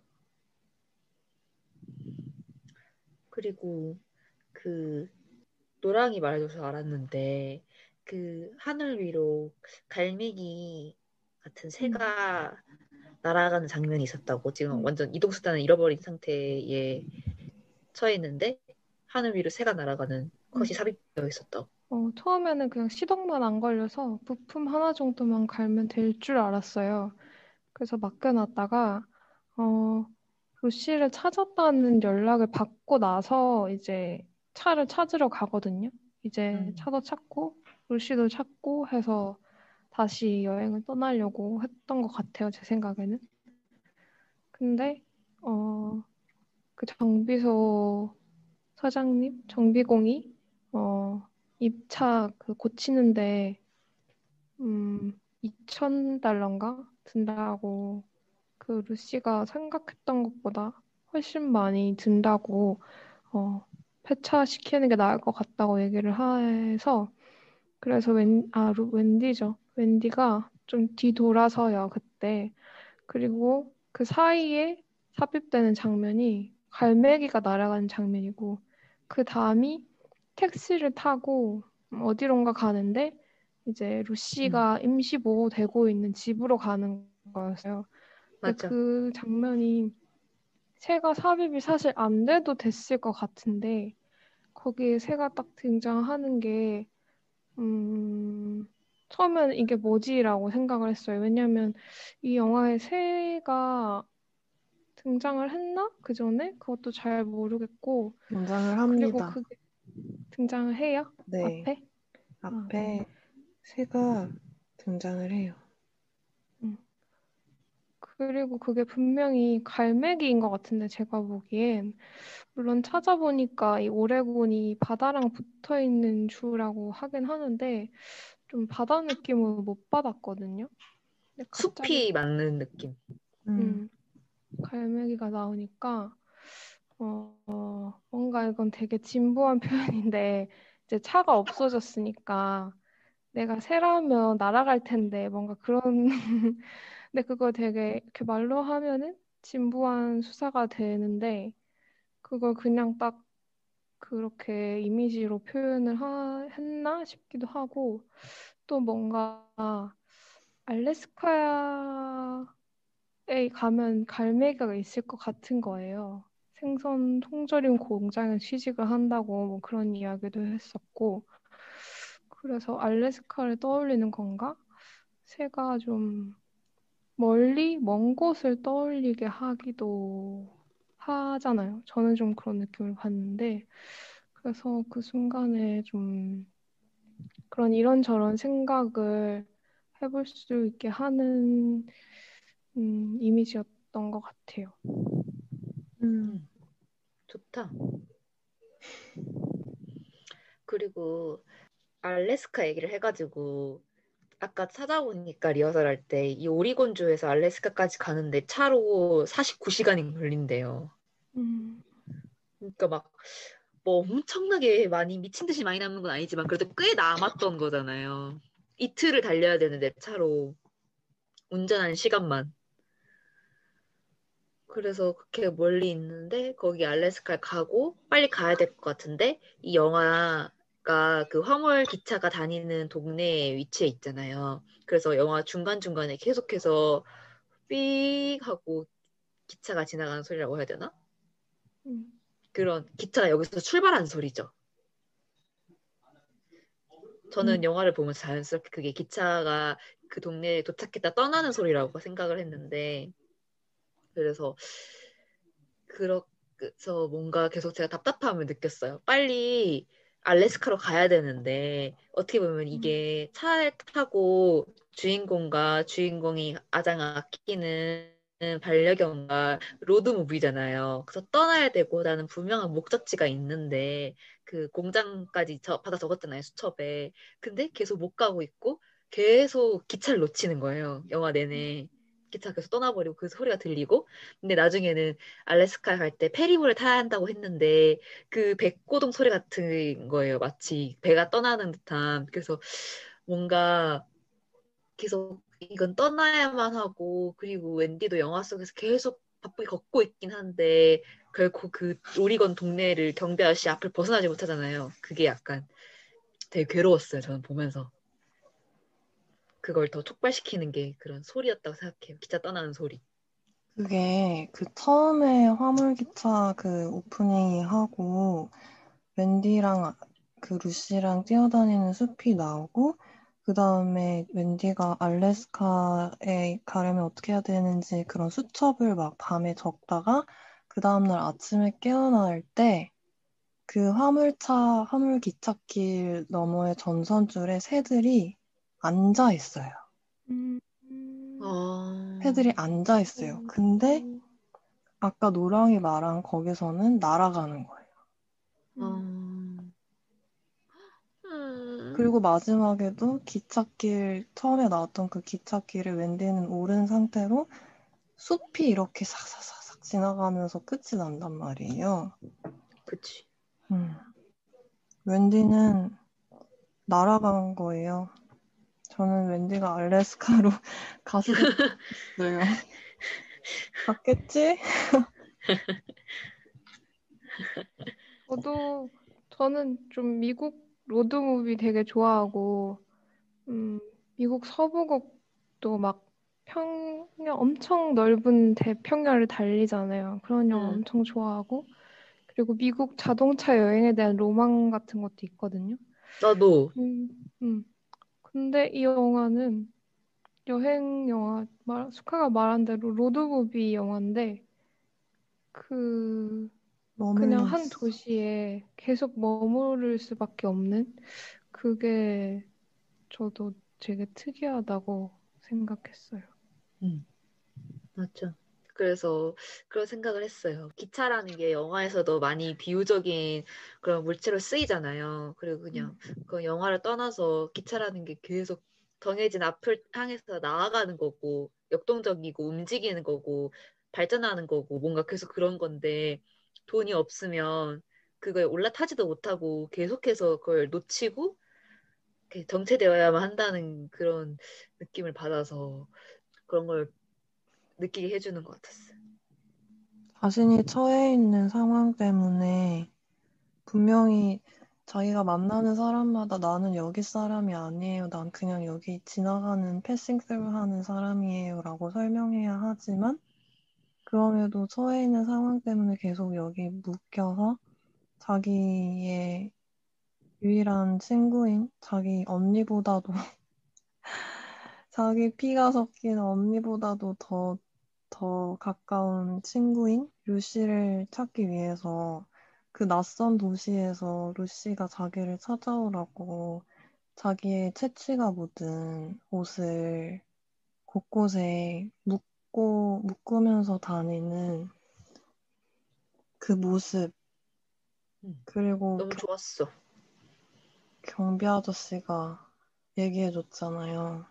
Speaker 3: 그리고 그 노랑이 말해줘서 알았는데 그 하늘 위로 갈매기 같은 새가 날아가는 장면이 있었다고. 지금
Speaker 4: 음.
Speaker 3: 완전 이동 수단을 잃어버린 상태에 처해 있는데 하늘 위로 새가 날아가는 컷이
Speaker 4: 음.
Speaker 3: 삽입되어 있었다고.
Speaker 4: 처음에는 그냥 시동만 안 걸려서 부품 하나 정도만 갈면 될 줄 알았어요. 그래서 맡겨놨다가 루시를 찾았다는 연락을 받고 나서 이제 차를 찾으러 가거든요. 이제 차도 찾고 루시도 찾고 해서 다시 여행을 떠나려고 했던 것 같아요. 제 생각에는. 근데 그 정비소 사장님, 정비공이 입차 그 고치는데 2,000달러인가 든다고 그 루시가 생각했던 것보다 훨씬 많이 든다고 폐차시키는 게 나을 것 같다고 얘기를 해서 그래서 웬디죠. 웬디가 좀 뒤돌아서요 그때. 그리고 그 사이에 삽입되는 장면이 갈매기가 날아가는 장면이고 그 다음이 택시를 타고 어디론가 가는데 이제 루시가 임시 보호되고 있는 집으로 가는 거였어요. 근데
Speaker 3: 맞아.
Speaker 4: 그 장면이 새가 삽입이 사실 안 돼도 됐을 것 같은데 거기에 새가 딱 등장하는 게 처음에는 이게 뭐지라고 생각을 했어요. 왜냐면 이 영화에 새가 등장을 했나? 그 전에? 그것도 잘 모르겠고
Speaker 2: 등장을
Speaker 4: 그리고
Speaker 2: 합니다.
Speaker 4: 그게 등장을 해요?
Speaker 2: 네.
Speaker 4: 앞에?
Speaker 2: 앞에 새가 등장을 해요.
Speaker 4: 그리고 그게 분명히 갈매기인 것 같은데 제가 보기엔 물론 찾아보니까 이 오레곤이 바다랑 붙어 있는 주라고 하긴 하는데 좀 바다 느낌을 못 받았거든요. 근데 갑자기
Speaker 3: 숲이 맞는 느낌.
Speaker 2: 음,
Speaker 4: 갈매기가 나오니까 뭔가 이건 되게 진부한 표현인데 이제 차가 없어졌으니까 내가 새라면 날아갈 텐데 뭔가 그런 근데 그걸 되게 이렇게 말로 하면은 진부한 수사가 되는데 그걸 그냥 딱 그렇게 이미지로 표현을 했나 싶기도 하고 또 뭔가 알래스카에 가면 갈매기가 있을 것 같은 거예요. 생선 통조림 공장에 취직을 한다고 뭐 그런 이야기도 했었고 그래서 알래스카를 떠올리는 건가? 새가 좀 멀리 먼 곳을 떠올리게 하기도 하잖아요. 저는 좀 그런 느낌을 받는데 그래서 그 순간에 좀 그런 이런저런 생각을 해볼 수 있게 하는 이미지였던 것 같아요.
Speaker 3: 좋다. 그리고 알래스카 얘기를 해가지고 아까 찾아보니까 리허설 할 때 이 오리곤주에서 알래스카까지 가는데 차로 49시간이 걸린대요.
Speaker 4: 음,
Speaker 3: 그러니까 막 뭐 엄청나게 많이 미친 듯이 많이 남는 건 아니지만 그래도 꽤 남았던 거잖아요. 이틀을 달려야 되는데 차로 운전하는 시간만. 그래서 그렇게 멀리 있는데 거기 알래스카에 가고 빨리 가야 될 것 같은데 이 영화가 그 화물 기차가 다니는 동네에 위치해 있잖아요. 그래서 영화 중간중간에 계속해서 삑 하고 기차가 지나가는 소리라고 해야 되나? 그런 기차가 여기서 출발한 소리죠. 저는 영화를 보면서 자연스럽게 그게 기차가 그 동네에 도착했다 떠나는 소리라고 생각을 했는데 그래서 그래서 뭔가 계속 제가 답답함을 느꼈어요. 빨리 알래스카로 가야 되는데 어떻게 보면 이게 차를 타고 주인공과 주인공이 가장 아끼는 반려견과 로드무비잖아요. 그래서 떠나야 되고 나는 분명한 목적지가 있는데 그 공장까지 받아 적었잖아요, 수첩에. 근데 계속 못 가고 있고 계속 기차를 놓치는 거예요, 영화 내내. 기차가 계속 떠나버리고 그 소리가 들리고 근데 나중에는 알래스카 갈 때 페리보를 타야 한다고 했는데 그 백고동 소리 같은 거예요. 마치 배가 떠나는 듯한. 그래서 뭔가 계속 이건 떠나야만 하고 그리고 웬디도 영화 속에서 계속 바쁘게 걷고 있긴 한데 결코 그 오리건 동네를 경비 아저씨 앞을 벗어나지 못하잖아요. 그게 약간 되게 괴로웠어요. 저는 보면서. 그걸 더 촉발시키는 게 그런 소리였다고 생각해요. 기차 떠나는 소리.
Speaker 2: 그게 그 처음에 화물기차 그 오프닝이 하고 웬디랑 그 루시랑 뛰어다니는 숲이 나오고 그 다음에 웬디가 알래스카에 가려면 어떻게 해야 되는지 그런 수첩을 막 밤에 적다가 그 다음날 아침에 깨어날 때 그 화물기찻길 너머의 전선줄에 새들이 앉아 있어요.
Speaker 4: 음,
Speaker 2: 새들이 앉아 있어요. 근데 아까 노랑이 말한 거기서는 날아가는 거예요.
Speaker 3: 음.
Speaker 2: 그리고 마지막에도 기찻길, 처음에 나왔던 그 기찻길에 웬디는 오른 상태로 숲이 이렇게 삭삭삭삭 지나가면서 끝이 난단 말이에요.
Speaker 3: 그치.
Speaker 2: 웬디는 날아간 거예요. 저는 웬디가 알래스카로 갔으면 좋겠어요. 갔겠지?
Speaker 4: 저는 좀 미국 로드무비 되게 좋아하고, 미국 서부극도 막 엄청 넓은 대평야를 달리잖아요. 그런 영화 엄청 좋아하고, 그리고 미국 자동차 여행에 대한 로망 같은 것도 있거든요.
Speaker 3: 나도.
Speaker 4: 근데 이 영화는 여행 영화, 수카가 말한 대로 로드무비 영화인데, 그냥
Speaker 2: 머물러
Speaker 4: 한
Speaker 2: 있어.
Speaker 4: 도시에 계속 머무를 수밖에 없는 그게 저도 되게 특이하다고 생각했어요.
Speaker 3: 맞죠. 그래서 그런 생각을 했어요. 기차라는 게 영화에서도 많이 비유적인 그런 물체로 쓰이잖아요. 그리고 그냥 그 영화를 떠나서 기차라는 게 계속 정해진 앞을 향해서 나아가는 거고, 역동적이고, 움직이는 거고, 발전하는 거고, 뭔가 계속 그런 건데, 돈이 없으면 그거에 올라타지도 못하고 계속해서 그걸 놓치고 이렇게 정체되어야만 한다는 그런 느낌을 받아서 그런 걸 느끼게 해주는 것 같았어요.
Speaker 2: 자신이 처해 있는 상황 때문에 분명히 자기가 만나는 사람마다 나는 여기 사람이 아니에요. 난 그냥 여기 지나가는 패싱 스루 하는 사람이에요. 라고 설명해야 하지만 그럼에도 처해 있는 상황 때문에 계속 여기 묶여서 자기의 유일한 친구인 자기 언니보다도 자기 피가 섞인 언니보다도 더 가까운 친구인 루시를 찾기 위해서 그 낯선 도시에서 루시가 자기를 찾아오라고 자기의 채취가 묻은 옷을 곳곳에 묶으면서 다니는 그 모습, 그리고
Speaker 3: 너무 좋았어.
Speaker 2: 경비 아저씨가 얘기해줬잖아요.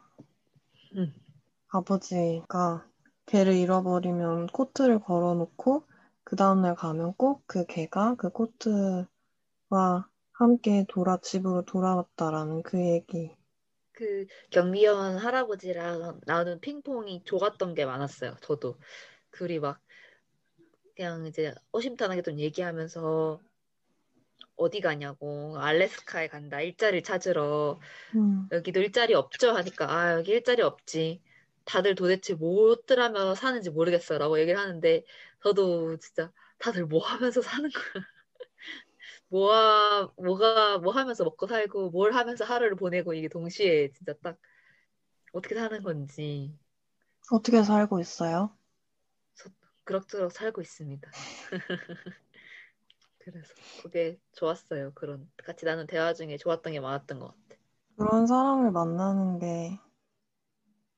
Speaker 2: 아버지가 개를 잃어버리면 코트를 걸어놓고 그 다음날 가면 꼭 그 개가 그 코트와 함께 집으로 돌아왔다라는 그 얘기.
Speaker 3: 그 경비원 할아버지랑 나눈 핑퐁이 좋았던 게 많았어요. 저도. 둘이 막 그냥 이제 어심탄하게 좀 얘기하면서 어디 가냐고 알래스카에 간다 일자리를 찾으러 여기도 일자리 없죠 하니까 아 여기 일자리 없지 다들 도대체 무엇들 하며 사는지 모르겠어 라고 얘기를 하는데 저도 진짜 다들 뭐 하면서 사는 거야 뭐 하면서 먹고 살고, 뭘 하면서 하루를 보내고, 이게 동시에 진짜 딱 어떻게 사는 건지,
Speaker 2: 어떻게 살고 있어요?
Speaker 3: 저 그럭저럭 살고 있습니다. 그래서 그게 좋았어요. 그런, 같이 나눈 대화 중에 좋았던 게 많았던 것 같아.
Speaker 2: 그런 사람을 만나는 게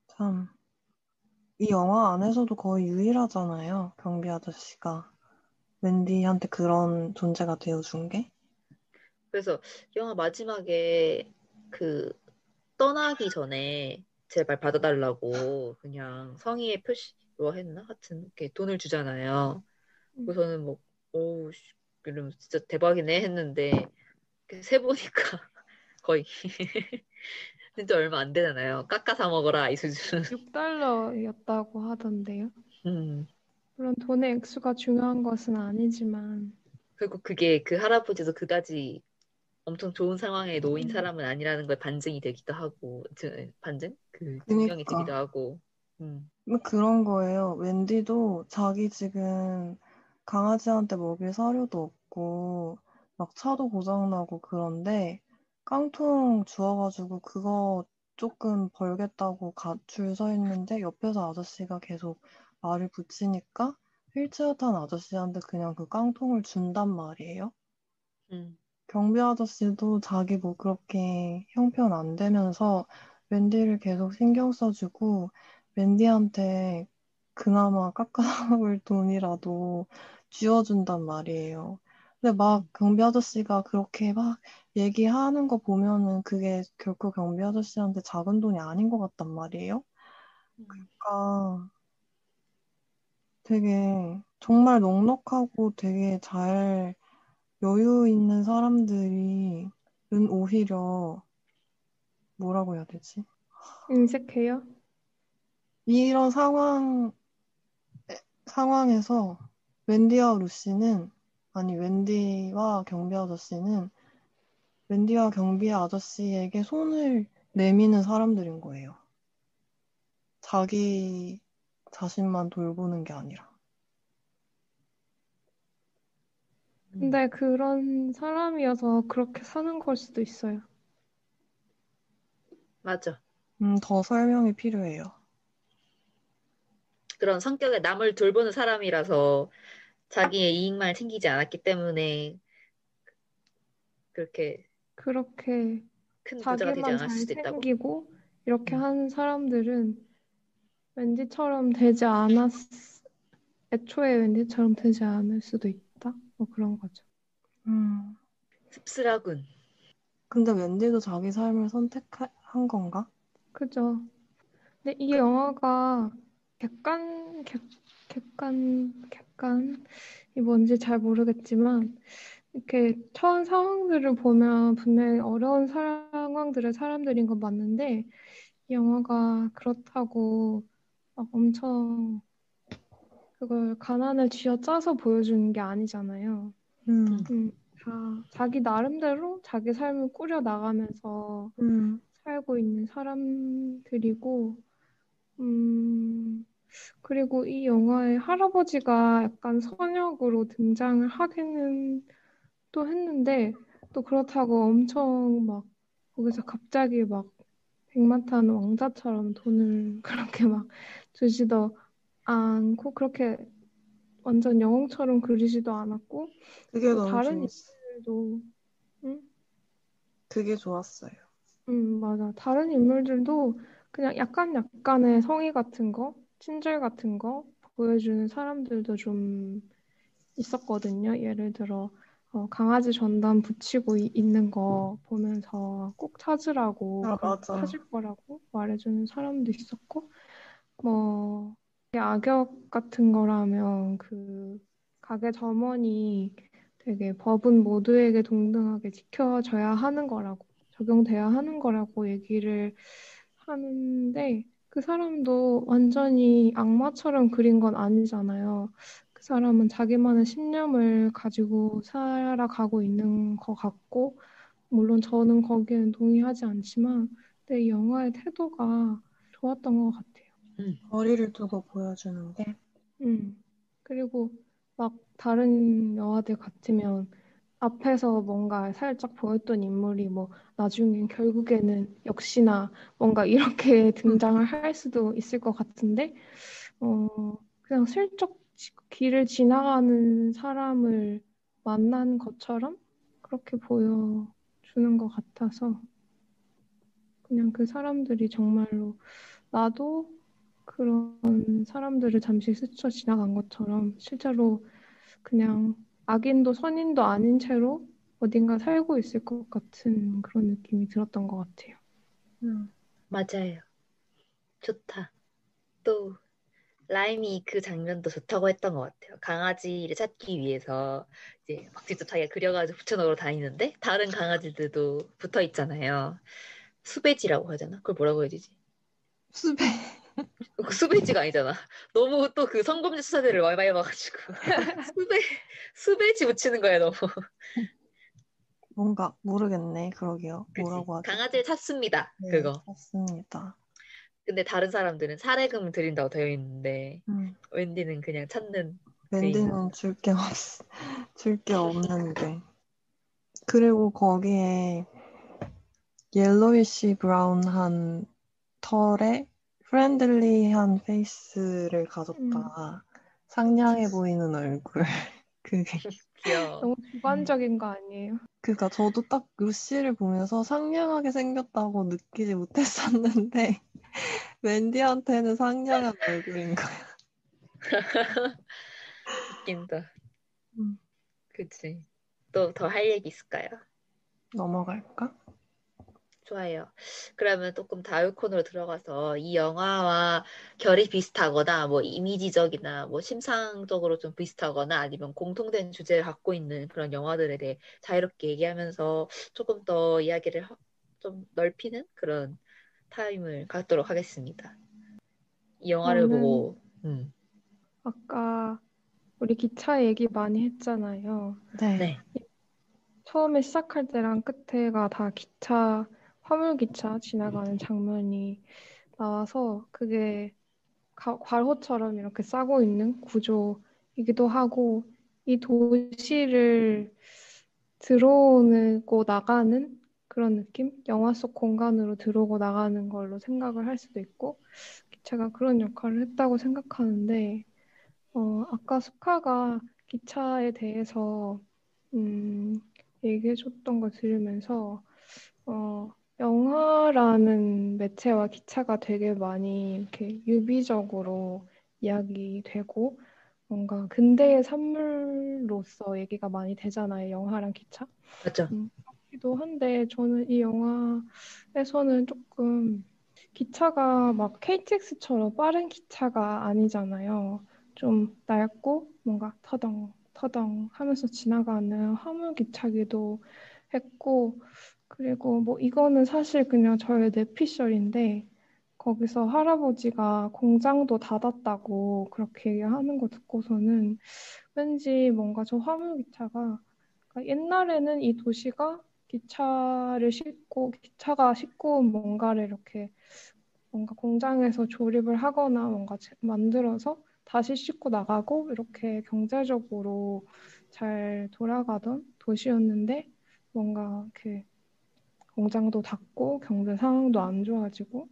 Speaker 2: 참, 이 영화 안에서도 거의 유일하잖아요. 경비 아저씨가 웬디한테 그런 존재가 되어준 게.
Speaker 3: 그래서 영화 마지막에 그 떠나기 전에 제발 받아달라고 그냥 성의의 표시로 했나? 하여튼 이렇게 돈을 주잖아요.
Speaker 4: 음.
Speaker 3: 그래서는 뭐, 오우, 이러면 진짜 대박이네 했는데 이렇게 세보니까 거의 진짜 얼마 안 되잖아요. 깎아 사 먹어라 이 수준.
Speaker 4: 6달러였다고 하던데요.
Speaker 3: 음.
Speaker 4: 물론 돈의 액수가 중요한 것은 아니지만,
Speaker 3: 그리고 그게 그 할아버지도 그다지 엄청 좋은 상황에 놓인
Speaker 4: 음,
Speaker 3: 사람은 아니라는 걸 반증이 되기도 하고, 반증? 그 증명이 되기도
Speaker 2: 그니까.
Speaker 3: 하고. 음.
Speaker 2: 뭐 그런 거예요. 웬디도 자기 지금 강아지한테 먹일 사료도 없고, 막 차도 고장나고 그런데, 깡통 주워가지고 그거 조금 벌겠다고 줄 서 있는데, 옆에서 아저씨가 계속 말을 붙이니까, 휠체어 탄 아저씨한테 그냥 그 깡통을 준단 말이에요.
Speaker 3: 음.
Speaker 2: 경비 아저씨도 자기 뭐 그렇게 형편 안 되면서 웬디를 계속 신경 써주고 웬디한테 그나마 깎아먹을 돈이라도 쥐어준단 말이에요. 근데 막
Speaker 3: 음.
Speaker 2: 경비 아저씨가 그렇게 막 얘기하는 거 보면은 그게 결코 경비 아저씨한테 작은 돈이 아닌 것 같단 말이에요.
Speaker 3: 음.
Speaker 2: 그러니까 되게 정말 넉넉하고 되게 잘 여유 있는 사람들이 은 오히려 뭐라고 해야 되지?
Speaker 4: 인색해요.
Speaker 2: 이런 상황에서 웬디와 루시는 아니 웬디와 경비 아저씨는 웬디와 경비 아저씨에게 손을 내미는 사람들인 거예요. 자기 자신만 돌보는 게 아니라.
Speaker 3: 음.
Speaker 4: 근데 그런 사람이어서 그렇게 사는 걸 수도 있어요.
Speaker 3: 맞아.
Speaker 2: 더 설명이 필요해요.
Speaker 3: 그런 성격에 남을 돌보는 사람이라서 자기의 이익만 챙기지 않았기 때문에 그렇게
Speaker 4: 그렇게
Speaker 3: 큰 부자가 되지
Speaker 4: 자기만
Speaker 3: 않았을
Speaker 4: 잘
Speaker 3: 수도 있다고?
Speaker 4: 챙기고 이렇게
Speaker 3: 음.
Speaker 4: 하는 사람들은 웬디처럼 되지 않았, 애초에 웬디처럼 되지 않을 수도 있다. 뭐 그런 거죠.
Speaker 2: 음,
Speaker 3: 씁쓸하군.
Speaker 2: 근데 웬디도 자기 삶을 선택한 건가?
Speaker 4: 그죠. 근데 이 영화가 객관, 객, 객관이 뭔지 잘 모르겠지만, 이렇게 처한 상황들을 보면 분명히 어려운 상황들의 사람들인 건 맞는데, 이 영화가 그렇다고 막 엄청 그걸 가난을 쥐어짜서 보여주는 게 아니잖아요.
Speaker 2: 음,
Speaker 3: 음.
Speaker 4: 다 자기 나름대로 자기 삶을 꾸려 나가면서
Speaker 2: 음,
Speaker 4: 살고 있는 사람들이고, 음, 그리고 이 영화에 할아버지가 약간 선역으로 등장을 하기는 또 했는데, 또 그렇다고 엄청 막 거기서 갑자기 막 백마탄 왕자처럼 돈을 그렇게 막 주지도 않고, 그렇게 완전 영웅처럼 그리지도 않았고,
Speaker 2: 그게
Speaker 4: 또
Speaker 2: 너무
Speaker 4: 다른
Speaker 2: 좋았어.
Speaker 4: 인물들도, 응?
Speaker 2: 그게 좋았어요.
Speaker 4: 맞아. 다른 인물들도 그냥 약간의 성의 같은 거, 친절 같은 거 보여주는 사람들도 좀 있었거든요. 예를 들어, 강아지 전단 붙이고 있는 거 보면서 꼭 찾으라고,
Speaker 2: 아,
Speaker 4: 그리고
Speaker 2: 맞아.
Speaker 4: 찾을 거라고 말해주는 사람도 있었고, 뭐, 악역 같은 거라면 그 가게 점원이 되게 법은 모두에게 동등하게 지켜져야 하는 거라고, 적용돼야 하는 거라고 얘기를 하는데, 그 사람도 완전히 악마처럼 그린 건 아니잖아요. 그 사람은 자기만의 신념을 가지고 살아가고 있는 것 같고, 물론 저는 거기에는 동의하지 않지만, 근데 이 영화의 태도가 좋았던 것 같아요.
Speaker 3: 음.
Speaker 2: 거리를 두고 보여주는 게.
Speaker 4: 그리고 막 다른 영화들 같으면 앞에서 뭔가 살짝 보였던 인물이 뭐 나중엔 결국에는 역시나 뭔가 이렇게 등장을 할 수도 있을 것 같은데 그냥 슬쩍 길을 지나가는 사람을 만난 것처럼 그렇게 보여주는 것 같아서 그냥 그 사람들이 정말로 나도 그런 사람들을 잠시 스쳐 지나간 것처럼 실제로 그냥 악인도 선인도 아닌 채로 어딘가 살고 있을 것 같은 그런 느낌이 들었던 것 같아요.
Speaker 3: 맞아요. 좋다. 또 라임이 그 장면도 좋다고 했던 것 같아요. 강아지를 찾기 위해서 이제 막 직접 자기가 그려가지고 붙여넣으러 다니는데 다른 강아지들도 붙어 있잖아요. 수배지라고 하잖아. 그걸 뭐라고 해야 되지?
Speaker 2: 수배.
Speaker 3: 그 수배지가 아니잖아. 너무 또 그 성범죄 수사대를 많이 봐가지고 수배지 붙이는 거야 너무.
Speaker 2: 뭔가 모르겠네. 그러게요.
Speaker 3: 그치.
Speaker 2: 뭐라고 하죠?
Speaker 3: 강아지를 찾습니다.
Speaker 2: 네,
Speaker 3: 그거.
Speaker 2: 맞습니다.
Speaker 3: 근데 다른 사람들은 사례금을 드린다고 되어 있는데
Speaker 2: 음,
Speaker 3: 웬디는 그냥 찾는 메인.
Speaker 2: 웬디는 줄 게 없는데. 그리고 거기에 옐로이시 브라운한 털에 프렌들리한 페이스를 가졌다. 상냥해 보이는 얼굴. 그게.
Speaker 3: 귀여워.
Speaker 4: 너무 주관적인 거 아니에요?
Speaker 2: 그니까 저도 딱 루시를 보면서 상냥하게 생겼다고 느끼지 못했었는데 웬디한테는 상냥한 얼굴인 거야.
Speaker 3: 웃긴다.
Speaker 2: 음,
Speaker 3: 그치. 또 더 할 얘기 있을까요?
Speaker 2: 넘어갈까?
Speaker 3: 좋아요. 그러면 조금 다음 코너로 들어가서 이 영화와 결이 비슷하거나 뭐 이미지적이나 뭐 심상적으로 좀 비슷하거나 아니면 공통된 주제를 갖고 있는 그런 영화들에 대해 자유롭게 얘기하면서 조금 더 이야기를 좀 넓히는 그런 타임을 갖도록 하겠습니다. 이 영화를
Speaker 4: 저는
Speaker 3: 보고
Speaker 4: 아까 우리 기차 얘기 많이 했잖아요.
Speaker 2: 네.
Speaker 3: 네.
Speaker 4: 처음에 시작할 때랑 끝에가 다 기차, 화물기차 지나가는 장면이 나와서 그게 괄호처럼 이렇게 싸고 있는 구조이기도 하고 이 도시를 들어오고 나가는 그런 느낌? 영화 속 공간으로 들어오고 나가는 걸로 생각을 할 수도 있고 기차가 그런 역할을 했다고 생각하는데 아까 수카가 기차에 대해서 음, 얘기해줬던 거 들으면서 영화라는 매체와 기차가 되게 많이 이렇게 유비적으로 이야기되고 뭔가 근대의 산물로서 얘기가 많이 되잖아요. 영화랑 기차.
Speaker 3: 맞죠?
Speaker 4: 그렇기도 한데 저는 이 영화에서는 조금 기차가 막 KTX처럼 빠른 기차가 아니잖아요. 좀 낡고 뭔가 터덩 터덩 하면서 지나가는 화물 기차기도 했고 그리고 뭐 이거는 사실 그냥 저의 뇌피셜인데 거기서 할아버지가 공장도 닫았다고 그렇게 얘기하는 거 듣고서는 왠지 뭔가 저 화물 기차가 그러니까 옛날에는 이 도시가 기차가 싣고 온 뭔가를 이렇게 뭔가 공장에서 조립을 하거나 뭔가 만들어서 다시 싣고 나가고 이렇게 경제적으로 잘 돌아가던 도시였는데 뭔가 이렇게 공장도 닫고 경제 상황도 안 좋아지고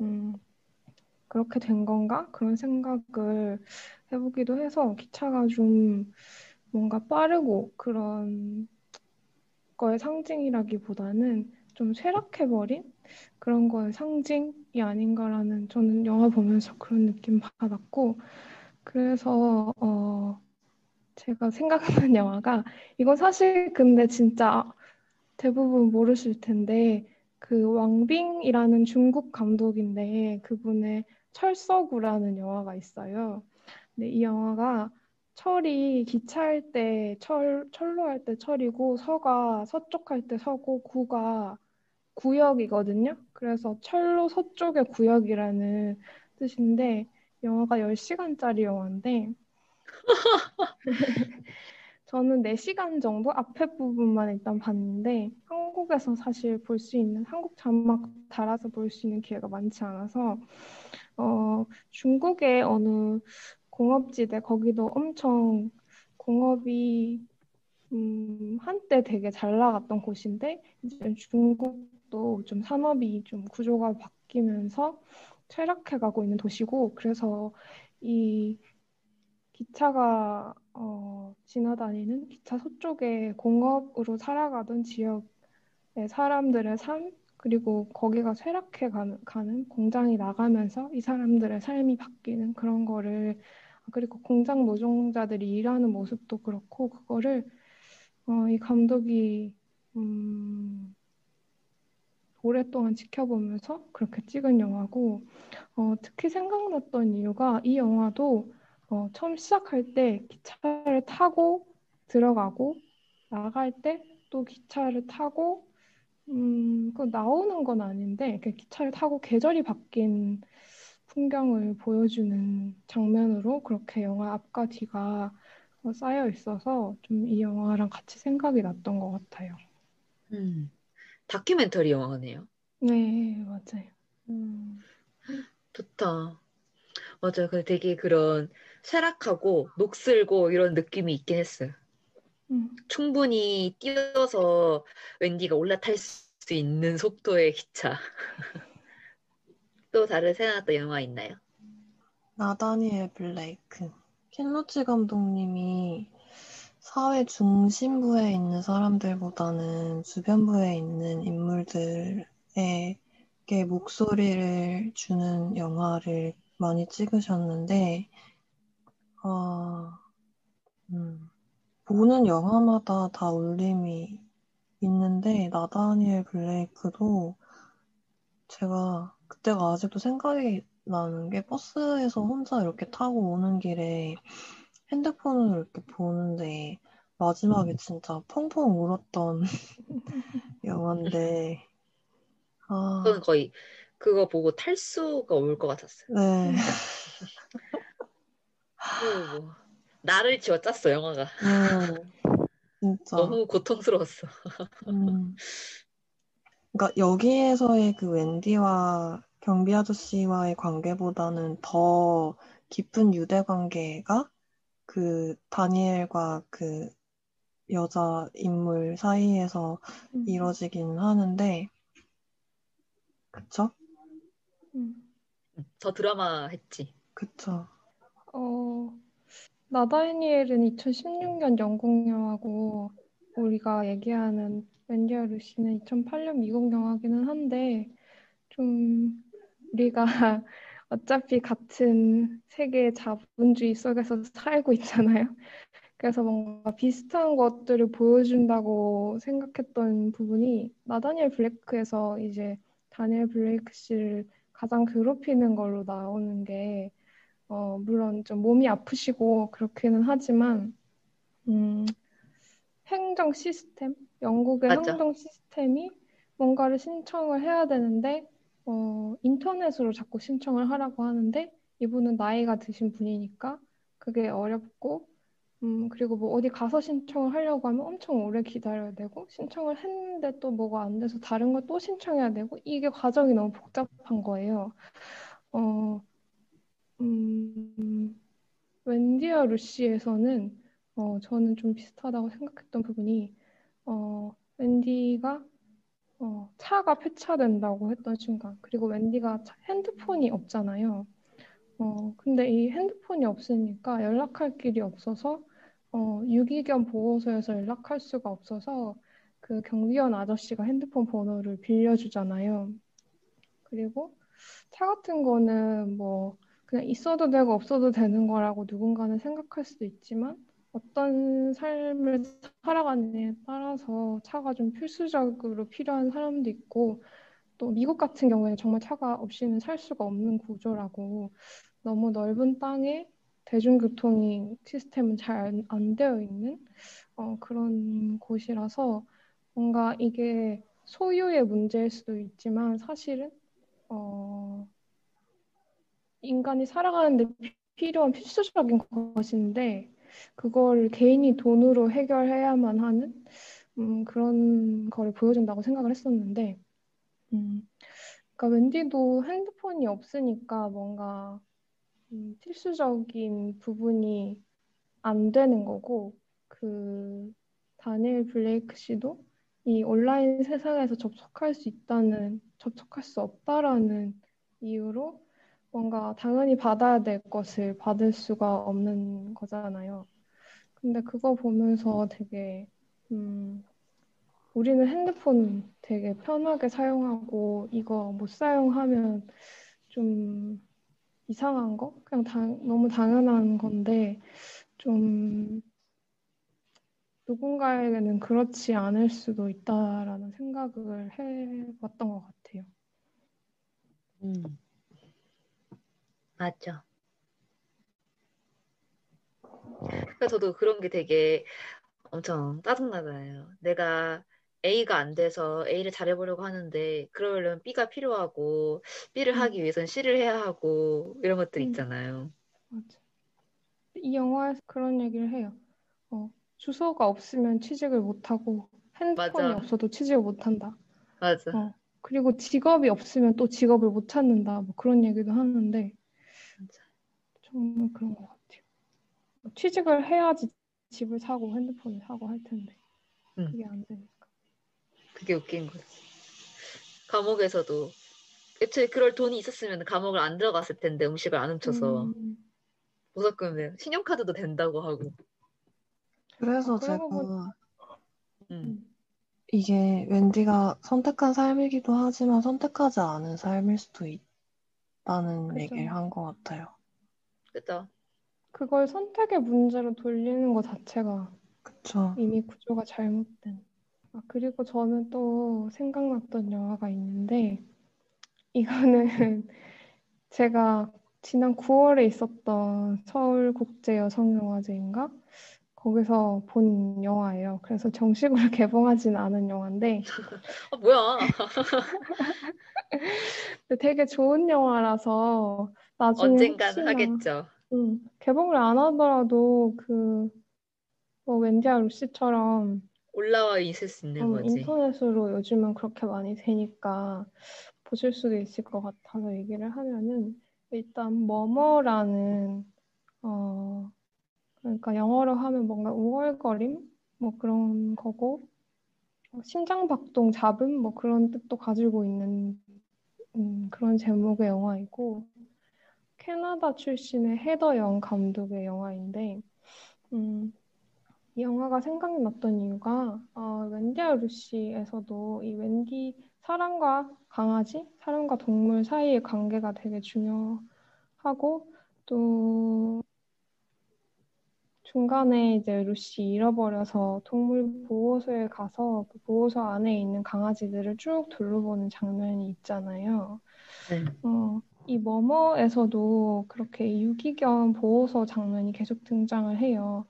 Speaker 4: 음, 그렇게 된 건가? 그런 생각을 해보기도 해서 기차가 좀 뭔가 빠르고 그런 거의 상징이라기보다는 좀 쇠락해버린 그런 거의 상징이 아닌가라는 저는 영화 보면서 그런 느낌 받았고 그래서 제가 생각하는 영화가 이건 사실 근데 진짜 대부분 모르실 텐데 그 왕빙이라는 중국 감독인데 그분의 철서구라는 영화가 있어요. 근데 이 영화가 철이 기차할 때 철로 할 때 철이고 서가 서쪽 할 때 서고 구가 구역이거든요. 그래서 철로 서쪽의 구역이라는 뜻인데 영화가 10시간짜리 영화인데 저는 4시간 정도 앞에 부분만 일단 봤는데 한국에서 사실 볼 수 있는 한국 자막 달아서 볼 수 있는 기회가 많지 않아서 중국의 어느 공업지대 거기도 엄청 공업이 한때 되게 잘 나갔던 곳인데 이제 중국도 좀 산업이 좀 구조가 바뀌면서 퇴락해 가고 있는 도시고 그래서 이 기차가 지나다니는 기차 서쪽에 공업으로 살아가던 지역의 사람들의 삶 그리고 거기가 쇠락해 가는 공장이 나가면서 이 사람들의 삶이 바뀌는 그런 거를 그리고 공장 노동자들이 일하는 모습도 그렇고 그거를 이 감독이 오랫동안 지켜보면서 그렇게 찍은 영화고 특히 생각났던 이유가 이 영화도 처음 시작할 때 기차를 타고 들어가고 나갈 때 또 기차를 타고 그 나오는 건 아닌데 그 기차를 타고 계절이 바뀐 풍경을 보여주는 장면으로 그렇게 영화 앞과 뒤가 쌓여 있어서 좀 이 영화랑 같이 생각이 났던 것 같아요.
Speaker 3: 다큐멘터리 영화네요.
Speaker 4: 네, 맞아요.
Speaker 3: 좋다. 맞아요. 근데 되게 그런 쇠락하고 녹슬고 이런 느낌이 있긴 했어요. 충분히 뛰어서 웬디가 올라탈 수 있는 속도의 기차. 또 다른 생각났던 영화 있나요?
Speaker 2: 나다니엘 블레이크. 켄 로치 감독님이 사회 중심부에 있는 사람들보다는 주변부에 있는 인물들에게 목소리를 주는 영화를 많이 찍으셨는데, 보는 영화마다 다 울림이 있는데, 나다니엘 블레이크도 제가 그때가 아직도 생각이 나는 게 버스에서 혼자 이렇게 타고 오는 길에 핸드폰을 이렇게 보는데 마지막에 진짜 펑펑 울었던 영화인데
Speaker 3: 저는
Speaker 2: 아,
Speaker 3: 거의 그거 보고 탈수가 올 것 같았어요.
Speaker 2: 네,
Speaker 3: 뭐, 나를 쥐어짰어, 영화가.
Speaker 2: 진짜
Speaker 3: 너무 고통스러웠어.
Speaker 2: 그러니까 여기에서의 그 웬디와 경비 아저씨와의 관계보다는 더 깊은 유대 관계가 그 다니엘과 그 여자 인물 사이에서 이루어지긴 하는데, 그쵸?
Speaker 3: 더 드라마 했지.
Speaker 2: 그쵸.
Speaker 4: 나다니엘은 2016년 영국 영화고 우리가 얘기하는 웬디와 루시는 2008년 미국 영화기는 한데 좀 우리가 어차피 같은 세계의 자본주의 속에서 살고 있잖아요. 그래서 뭔가 비슷한 것들을 보여준다고 생각했던 부분이 나다니엘 블레이크에서 이제 다니엘 블레이크 씨를 가장 괴롭히는 걸로 나오는 게 물론 좀 몸이 아프시고 그렇기는 하지만 음, 행정 시스템, 영국의
Speaker 3: 맞아.
Speaker 4: 행정 시스템이 뭔가를 신청을 해야 되는데 인터넷으로 자꾸 신청을 하라고 하는데 이분은 나이가 드신 분이니까 그게 어렵고 그리고 뭐 어디 가서 신청을 하려고 하면 엄청 오래 기다려야 되고 신청을 했는데 또 뭐가 안 돼서 다른 걸 또 신청해야 되고 이게 과정이 너무 복잡한 거예요. 어, 음, 웬디와 루시에서는 저는 좀 비슷하다고 생각했던 부분이 웬디가 차가 폐차된다고 했던 순간 그리고 웬디가 핸드폰이 없잖아요. 근데 이 핸드폰이 없으니까 연락할 길이 없어서 유기견 보호소에서 연락할 수가 없어서 그 경비원 아저씨가 핸드폰 번호를 빌려주잖아요. 그리고 차 같은 거는 뭐 그냥 있어도 되고 없어도 되는 거라고 누군가는 생각할 수도 있지만 어떤 삶을 살아가느냐에 따라서 차가 좀 필수적으로 필요한 사람도 있고 또 미국 같은 경우에는 정말 차가 없이는 살 수가 없는 구조라고 너무 넓은 땅에 대중교통이 시스템은 잘 안 되어 있는 그런 곳이라서 뭔가 이게 소유의 문제일 수도 있지만 사실은 어, 인간이 살아가는데 필요한 필수적인 것인데 그걸 개인이 돈으로 해결해야만 하는 그런 거를 보여준다고 생각을 했었는데 그러니까 웬디도 핸드폰이 없으니까 뭔가 필수적인 부분이 안 되는 거고 그 다니엘 블레이크 씨도 이 온라인 세상에서 접촉할 수 없다라는 이유로 뭔가 당연히 받아야 될 것을 받을 수가 없는 거잖아요. 근데 그거 보면서 되게 우리는 핸드폰 되게 편하게 사용하고 이거 못 사용하면 좀 이상한 거? 그냥 너무 당연한 건데 좀 누군가에게는 그렇지 않을 수도 있다라는 생각을 해봤던 것 같아요.
Speaker 3: 맞죠. 그러니까 저도 그런 게 되게 엄청 짜증나잖아요. 내가 A가 안 돼서 A를 잘해보려고 하는데 그러려면 B가 필요하고 B를 하기 위해선 C를 해야 하고 이런 것들 있잖아요.
Speaker 4: 맞아. 이 영화에서 그런 얘기를 해요. 주소가 없으면 취직을 못하고 핸드폰이
Speaker 3: 맞아.
Speaker 4: 없어도 취직을 못한다.
Speaker 3: 맞아.
Speaker 4: 그리고 직업이 없으면 또 직업을 못 찾는다. 뭐 그런 얘기도 하는데
Speaker 3: 맞아.
Speaker 4: 정말 그런 것 같아요. 취직을 해야지 집을 사고 핸드폰을 사고 할 텐데 그게 안 되니까.
Speaker 3: 그게 웃긴 거지. 감옥에서도 애초에 그럴 돈이 있었으면 감옥을 안 들어갔을 텐데 음식을 안 훔쳐서 무섭거든요. 신용카드도 된다고 하고.
Speaker 2: 그래서 제가
Speaker 4: 그러고 보니
Speaker 2: 이게 웬디가 선택한 삶이기도 하지만 선택하지 않은 삶일 수도 있다는
Speaker 4: 그죠.
Speaker 2: 얘기를 한 것 같아요.
Speaker 3: 그죠?
Speaker 4: 그걸 선택의 문제로 돌리는 것 자체가
Speaker 2: 그쵸.
Speaker 4: 이미 구조가 잘못된. 그리고 저는 또 생각났던 영화가 있는데 이거는 제가 지난 9월에 있었던 서울국제여성영화제인가? 거기서 본 영화예요. 그래서 정식으로 개봉하진 않은 영화인데
Speaker 3: 뭐야.
Speaker 4: 근데 되게 좋은 영화라서 나중에
Speaker 3: 언젠간
Speaker 4: 혹시나
Speaker 3: 하겠죠.
Speaker 4: 개봉을 안 하더라도 뭐 웬디아 루시처럼
Speaker 3: 올라와 있을 수 있는 거지.
Speaker 4: 인터넷으로 요즘은 그렇게 많이 되니까 보실 수도 있을 것 같아서 얘기를 하면은 일단 머머라는 그러니까 영어로 하면 뭔가 우월거림 뭐 그런 거고 심장박동 잡음 뭐 그런 뜻도 가지고 있는 그런 제목의 영화이고 캐나다 출신의 헤더 영 감독의 영화인데 이 영화가 생각이 났던 이유가 웬디와 루시에서도 이 웬디 사람과 강아지, 사람과 동물 사이의 관계가 되게 중요하고 또 중간에 이제 루시 잃어버려서 동물 보호소에 가서 그 보호소 안에 있는 강아지들을 쭉 둘러보는 장면이 있잖아요.
Speaker 3: 네.
Speaker 4: 이 머머에서도 그렇게 유기견 보호소 장면이 계속 등장을 해요.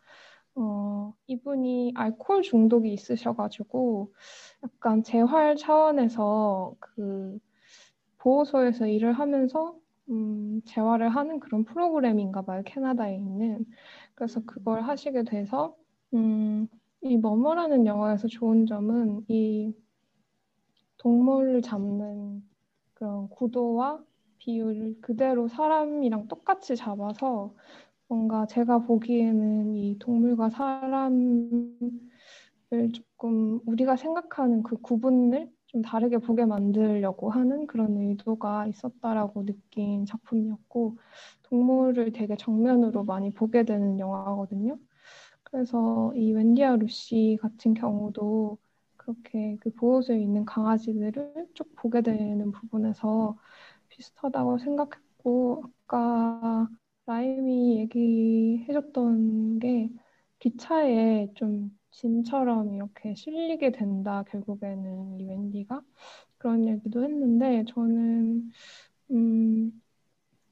Speaker 4: 이분이 알코올 중독이 있으셔가지고 약간 재활 차원에서 그 보호소에서 일을 하면서 재활을 하는 그런 프로그램인가 봐요. 캐나다에 있는. 그래서 그걸 하시게 돼서 이 머머라는 영화에서 좋은 점은 이 동물을 잡는 그런 구도와 비율을 그대로 사람이랑 똑같이 잡아서 뭔가 제가 보기에는 이 동물과 사람을 조금 우리가 생각하는 그 구분을 좀 다르게 보게 만들려고 하는 그런 의도가 있었다라고 느낀 작품이었고 동물을 되게 정면으로 많이 보게 되는 영화거든요. 그래서 이 웬디와 루시 같은 경우도 그렇게 그 보호소에 있는 강아지들을 쭉 보게 되는 부분에서 비슷하다고 생각했고 아까 라임이 얘기해줬던 게 기차에 좀 짐처럼 이렇게 실리게 된다 결국에는 이 웬디가 그런 얘기도 했는데 저는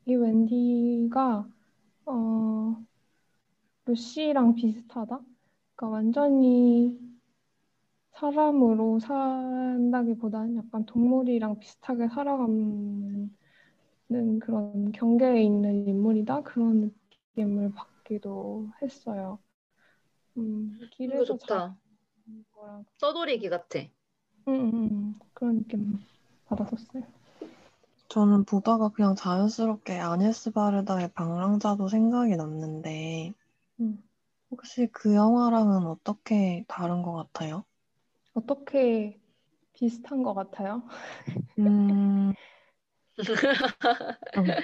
Speaker 4: 이 웬디가 루시랑 비슷하다. 그러니까 완전히 사람으로 산다기보다는 약간 동물이랑 비슷하게 살아가는 그런 경계에 있는 인물이다 그런 느낌을 받기도 했어요.
Speaker 3: 이거
Speaker 4: 길에서
Speaker 3: 좋다.
Speaker 4: 자는 거랑
Speaker 3: 떠돌이기 같아.
Speaker 4: 그런 느낌 받았었어요.
Speaker 2: 저는 보다가 그냥 자연스럽게 아니에스 바르다의 방랑자도 생각이 났는데 혹시 그 영화랑은 어떻게 다른 것 같아요?
Speaker 4: 어떻게 비슷한 것 같아요?
Speaker 2: 음, 음,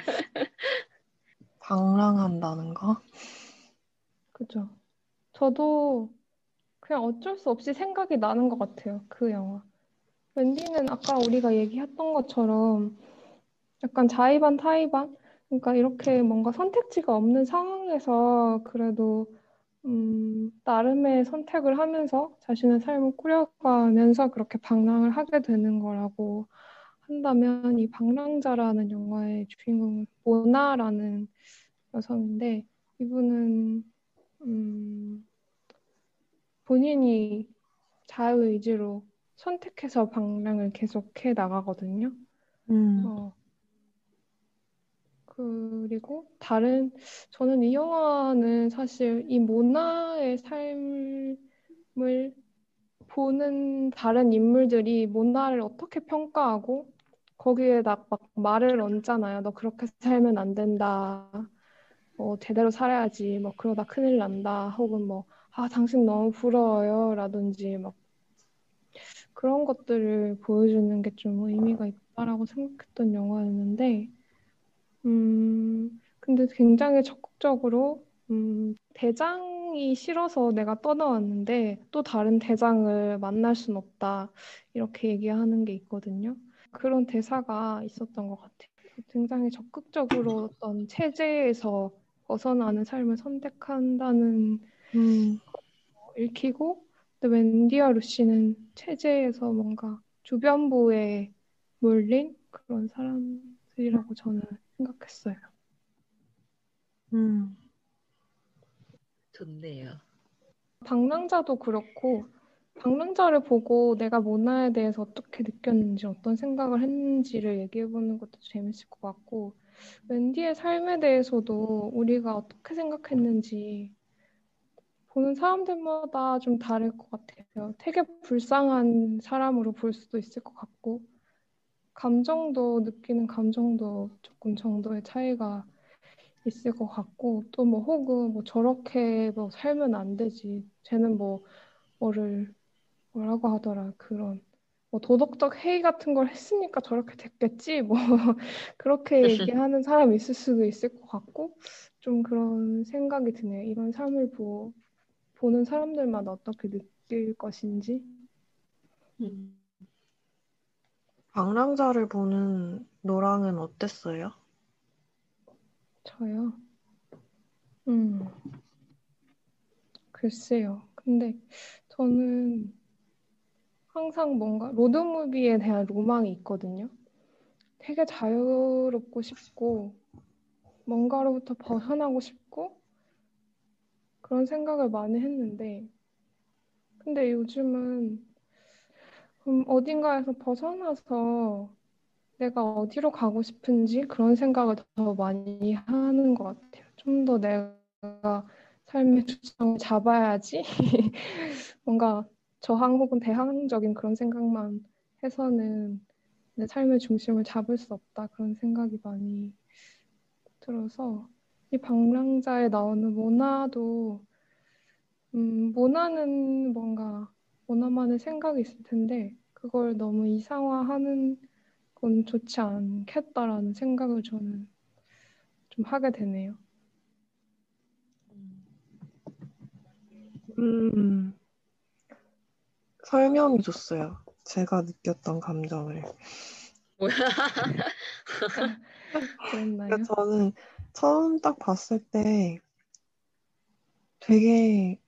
Speaker 2: 방랑한다는 거?
Speaker 4: 그죠? 저도 그냥 어쩔 수 없이 생각이 나는 것 같아요. 그 영화. 웬디는 아까 우리가 얘기했던 것처럼 약간 자의반 타의반? 그러니까 이렇게 뭔가 선택지가 없는 상황에서 그래도 나름의 선택을 하면서 자신의 삶을 꾸려가면서 그렇게 방랑을 하게 되는 거라고 한다면 이 방랑자라는 영화의 주인공 모나라는 여성인데 이분은 음, 본인이 자유의지로 선택해서 방랑을 계속해 나가거든요.
Speaker 2: 음,
Speaker 4: 어, 그리고 저는 이 영화는 사실 이 모나의 삶을 보는 다른 인물들이 모나를 어떻게 평가하고 거기에 막 말을 얹잖아요. 너 그렇게 살면 안 된다. 제대로 살아야지. 뭐 그러다 큰일 난다. 혹은 뭐, 아, 당신 너무 부러워요. 라든지 막 그런 것들을 보여주는 게 좀 의미가 있다라고 생각했던 영화였는데, 근데 굉장히 적극적으로, 대장이 싫어서 내가 떠나왔는데 또 다른 대장을 만날 순 없다. 이렇게 얘기하는 게 있거든요. 그런 대사가 있었던 것 같아요. 굉장히 적극적으로 어떤 체제에서 벗어나는 삶을 선택한다는
Speaker 2: 음,
Speaker 4: 읽히고, 근데 웬디와 루시는 체제에서 뭔가 주변부에 몰린 그런 사람들이라고 저는 생각했어요.
Speaker 2: 음,
Speaker 3: 좋네요.
Speaker 4: 방랑자도 그렇고, 방랑자를 보고 내가 모나에 대해서 어떻게 느꼈는지, 어떤 생각을 했는지를 얘기해보는 것도 재밌을 것 같고, 웬디의 삶에 대해서도 우리가 어떻게 생각했는지 보는 사람들마다 좀 다를 것 같아요. 되게 불쌍한 사람으로 볼 수도 있을 것 같고, 느끼는 감정도 조금 정도의 차이가 있을 것 같고, 또 뭐 혹은 뭐 저렇게 뭐 살면 안 되지. 쟤는 뭐를 뭐라고 하더라. 그런 뭐 도덕적 해이 같은 걸 했으니까 저렇게 됐겠지. 뭐 그렇게 얘기하는 사람이 있을 수도 있을 것 같고, 좀 그런 생각이 드네요. 이런 삶을 보는 사람들마다 어떻게 느낄 것인지.
Speaker 3: 음.
Speaker 2: 방랑자를 보는 노랑은 어땠어요?
Speaker 4: 저요. 음, 글쎄요. 근데 저는 항상 뭔가 로드무비에 대한 로망이 있거든요. 되게 자유롭고 싶고, 뭔가로부터 벗어나고 싶고, 그런 생각을 많이 했는데, 근데 요즘은 어딘가에서 벗어나서 내가 어디로 가고 싶은지 그런 생각을 더 많이 하는 것 같아요. 좀 더 내가 삶의 주장을 잡아야지. 뭔가 저항 혹은 대항적인 그런 생각만 해서는 내 삶의 중심을 잡을 수 없다. 그런 생각이 많이 들어서 이 방랑자에 나오는 모나는 뭔가 모나만의 생각이 있을 텐데 그걸 너무 이상화하는 건 좋지 않겠다라는 생각을 저는 좀 하게 되네요.
Speaker 2: 음, 설명이 줬어요. 제가 느꼈던 감정을.
Speaker 3: 뭐야?
Speaker 4: 그랬나요?
Speaker 2: 그러니까 저는 처음 딱 봤을 때 되게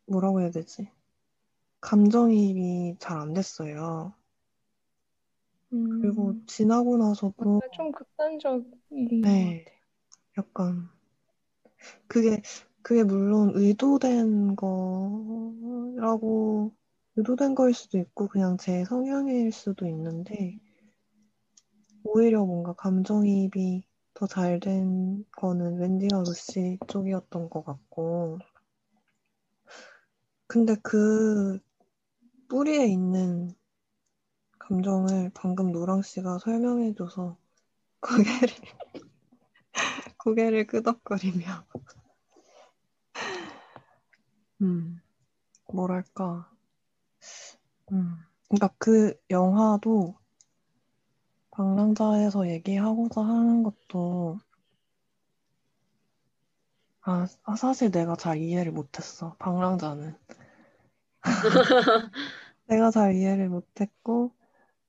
Speaker 2: 뭐라고 해야 되지? 감정이입이 잘 안 됐어요. 그리고 지나고 나서도
Speaker 4: 맞아요. 좀 극단적인 것
Speaker 2: 네,
Speaker 4: 같아요.
Speaker 2: 약간 그게 그게 물론 의도된 거라고 의도된 거일 수도 있고 그냥 제 성향일 수도 있는데 오히려 뭔가 감정이입이 더 잘 된 거는 웬디와 루시 쪽이었던 것 같고 근데 그 뿌리에 있는 감정을 방금 노랑 씨가 설명해줘서 고개를 고개를 끄덕거리며 음, 뭐랄까. 그러니까 그 영화도 방랑자에서 얘기하고자 하는 것도 사실 내가 잘 이해를 못했어. 방랑자는. 내가 잘 이해를 못했고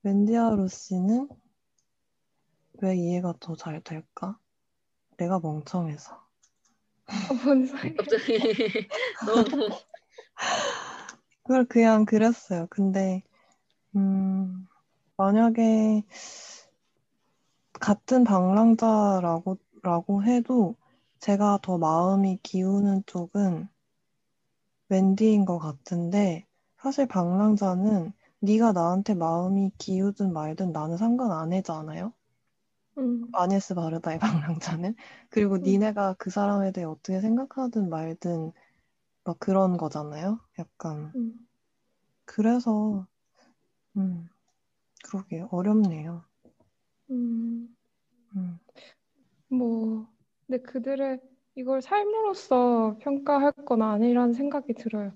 Speaker 2: 웬디아 루시는 왜 이해가 더 잘 될까? 내가 멍청해서.
Speaker 4: 뭔 소리야?
Speaker 3: 갑자기 너무
Speaker 2: 그걸 그냥 그랬어요. 근데 만약에 같은 방랑자라고 해도 제가 더 마음이 기우는 쪽은 웬디인 것 같은데 사실 방랑자는 네가 나한테 마음이 기우든 말든 나는 상관 안 해잖아요.
Speaker 4: 음,
Speaker 2: 아니에스 바르다의 방랑자는. 그리고
Speaker 4: 음,
Speaker 2: 니네가 그 사람에 대해 어떻게 생각하든 말든 막 그런 거잖아요. 약간.
Speaker 4: 음,
Speaker 2: 그래서 음, 그러게요. 어렵네요.
Speaker 4: 음.
Speaker 2: 음,
Speaker 4: 뭐, 근데 그들의 이걸 삶으로서 평가할 건 아니라는 생각이 들어요.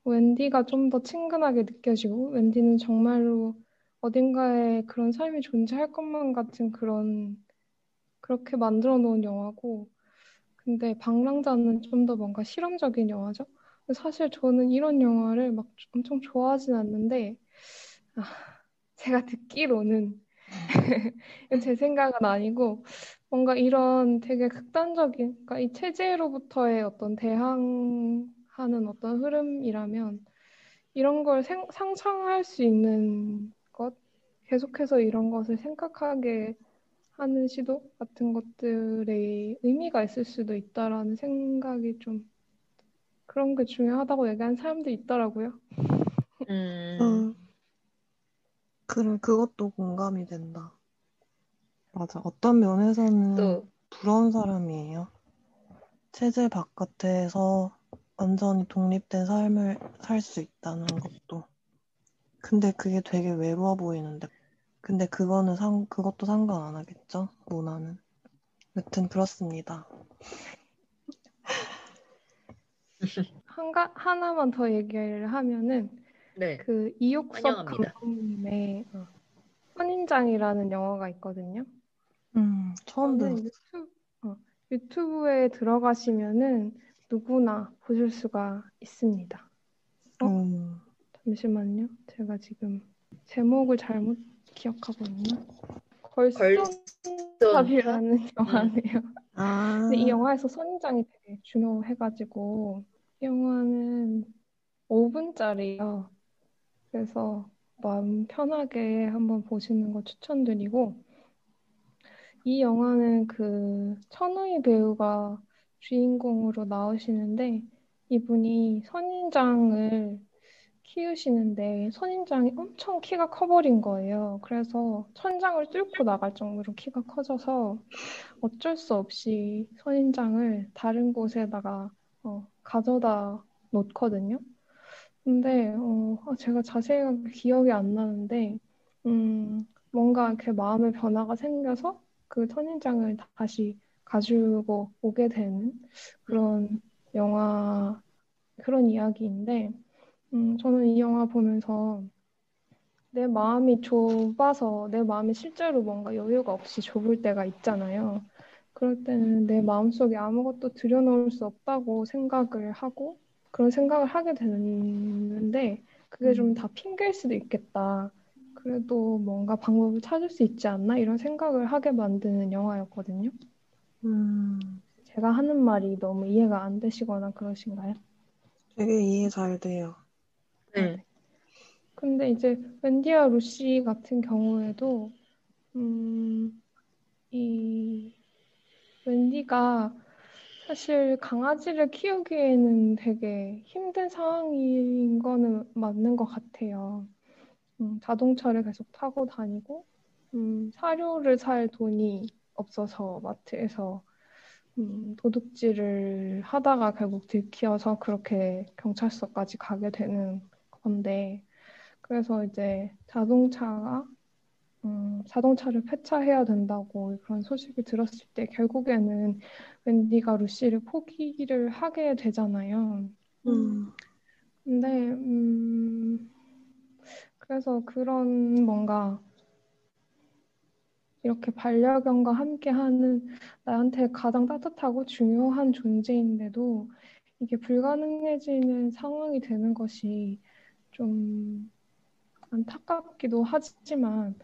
Speaker 4: 웬디가 좀 더 친근하게 느껴지고, 웬디는 정말로 어딘가에 그런 삶이 존재할 것만 같은 그렇게 만들어 놓은 영화고, 근데 방랑자는 좀 더 뭔가 실험적인 영화죠. 근데 사실 저는 이런 영화를 막 엄청 좋아하진 않는데, 아, 제가 듣기로는 이건 제 생각은 아니고 뭔가 이런 되게 극단적인 그러니까 이 체제로부터의 어떤 대항하는 어떤 흐름이라면 이런 걸 상상할 수 있는 것 계속해서 이런 것을 생각하게 하는 시도 같은 것들의 의미가 있을 수도 있다라는 생각이 좀 그런 게 중요하다고 얘기하는 사람들이 있더라고요.
Speaker 3: 음,
Speaker 2: 그, 그것도 공감이 된다. 맞아. 어떤 면에서는
Speaker 3: 또
Speaker 2: 부러운 사람이에요. 체제 바깥에서 완전히 독립된 삶을 살 수 있다는 것도. 근데 그게 되게 외로워 보이는데. 근데 그것도 상관 안 하겠죠? 문화는. 여튼 그렇습니다.
Speaker 4: 하나만 더 얘기를 하면은
Speaker 3: 네,
Speaker 4: 그 이옥섭
Speaker 3: 환영합니다.
Speaker 4: 감독님의 선인장이라는 영화가 있거든요.
Speaker 2: 처음 들었어.
Speaker 4: 이거는 유튜브에 들어가시면은 누구나 보실 수가 있습니다. 어?
Speaker 2: 음,
Speaker 4: 잠시만요. 제가 지금 제목을 잘못 기억하고 있나? 걸스톤탑이라는
Speaker 3: 걸스톤 팝? 음,
Speaker 4: 영화네요. 근데 이
Speaker 2: 아,
Speaker 4: 영화에서 선인장이 되게 중요해가지고 이 영화는 5분짜리예요. 그래서 마음 편하게 한번 보시는 거 추천드리고 이 영화는 그 천우희 배우가 주인공으로 나오시는데 이분이 선인장을 키우시는데 선인장이 엄청 키가 커버린 거예요. 그래서 천장을 뚫고 나갈 정도로 키가 커져서 어쩔 수 없이 선인장을 다른 곳에다가 가져다 놓거든요. 근데 제가 자세하게 기억이 안 나는데 뭔가 이렇게 마음의 변화가 생겨서 그 선인장을 다시 가지고 오게 되는 그런 영화 그런 이야기인데 저는 이 영화 보면서 내 마음이 좁아서 내 마음이 실제로 뭔가 여유가 없이 좁을 때가 있잖아요. 그럴 때는 내 마음속에 아무것도 들여놓을 수 없다고 생각을 하고 그런 생각을 하게 되는데 그게 좀
Speaker 2: 음,
Speaker 4: 다 핑계일 수도 있겠다. 그래도 뭔가 방법을 찾을 수 있지 않나? 이런 생각을 하게 만드는 영화였거든요.
Speaker 2: 음,
Speaker 4: 제가 하는 말이 너무 이해가 안 되시거나 그러신가요?
Speaker 2: 되게 이해 잘 돼요.
Speaker 4: 아,
Speaker 3: 네.
Speaker 4: 네. 근데 이제 웬디와 루시 같은 경우에도 음, 이 웬디가 사실 강아지를 키우기에는 되게 힘든 상황인 거는 맞는 것 같아요. 자동차를 계속 타고 다니고, 사료를 살 돈이 없어서 마트에서 도둑질을 하다가 결국 들키어서 그렇게 경찰서까지 가게 되는 건데, 그래서 이제 자동차를 폐차해야 된다고 그런 소식을 들었을 때 결국에는 웬디가 루시를 포기를 하게 되잖아요.
Speaker 2: 음,
Speaker 4: 근데 그래서 그런 뭔가 이렇게 반려견과 함께하는 나한테 가장 따뜻하고 중요한 존재인데도 이게 불가능해지는 상황이 되는 것이 좀 안타깝기도 하지만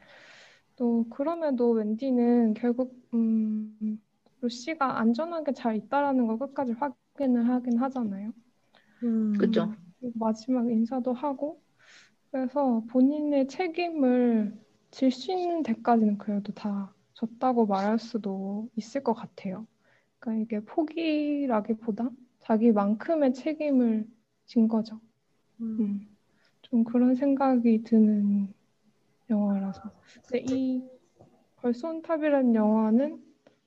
Speaker 4: 또 그럼에도 웬디는 결국 루시가 안전하게 잘 있다라는 걸 끝까지 확인을 하긴 하잖아요.
Speaker 3: 그죠?
Speaker 4: 그리고 마지막 인사도 하고 그래서 본인의 책임을 질 수 있는 데까지는 그래도 다 졌다고 말할 수도 있을 것 같아요. 그러니까 이게 포기라기보다 자기만큼의 책임을 진 거죠. 음, 좀 그런 생각이 드는 영화라서. 근데 이 벌써 온 탑이라는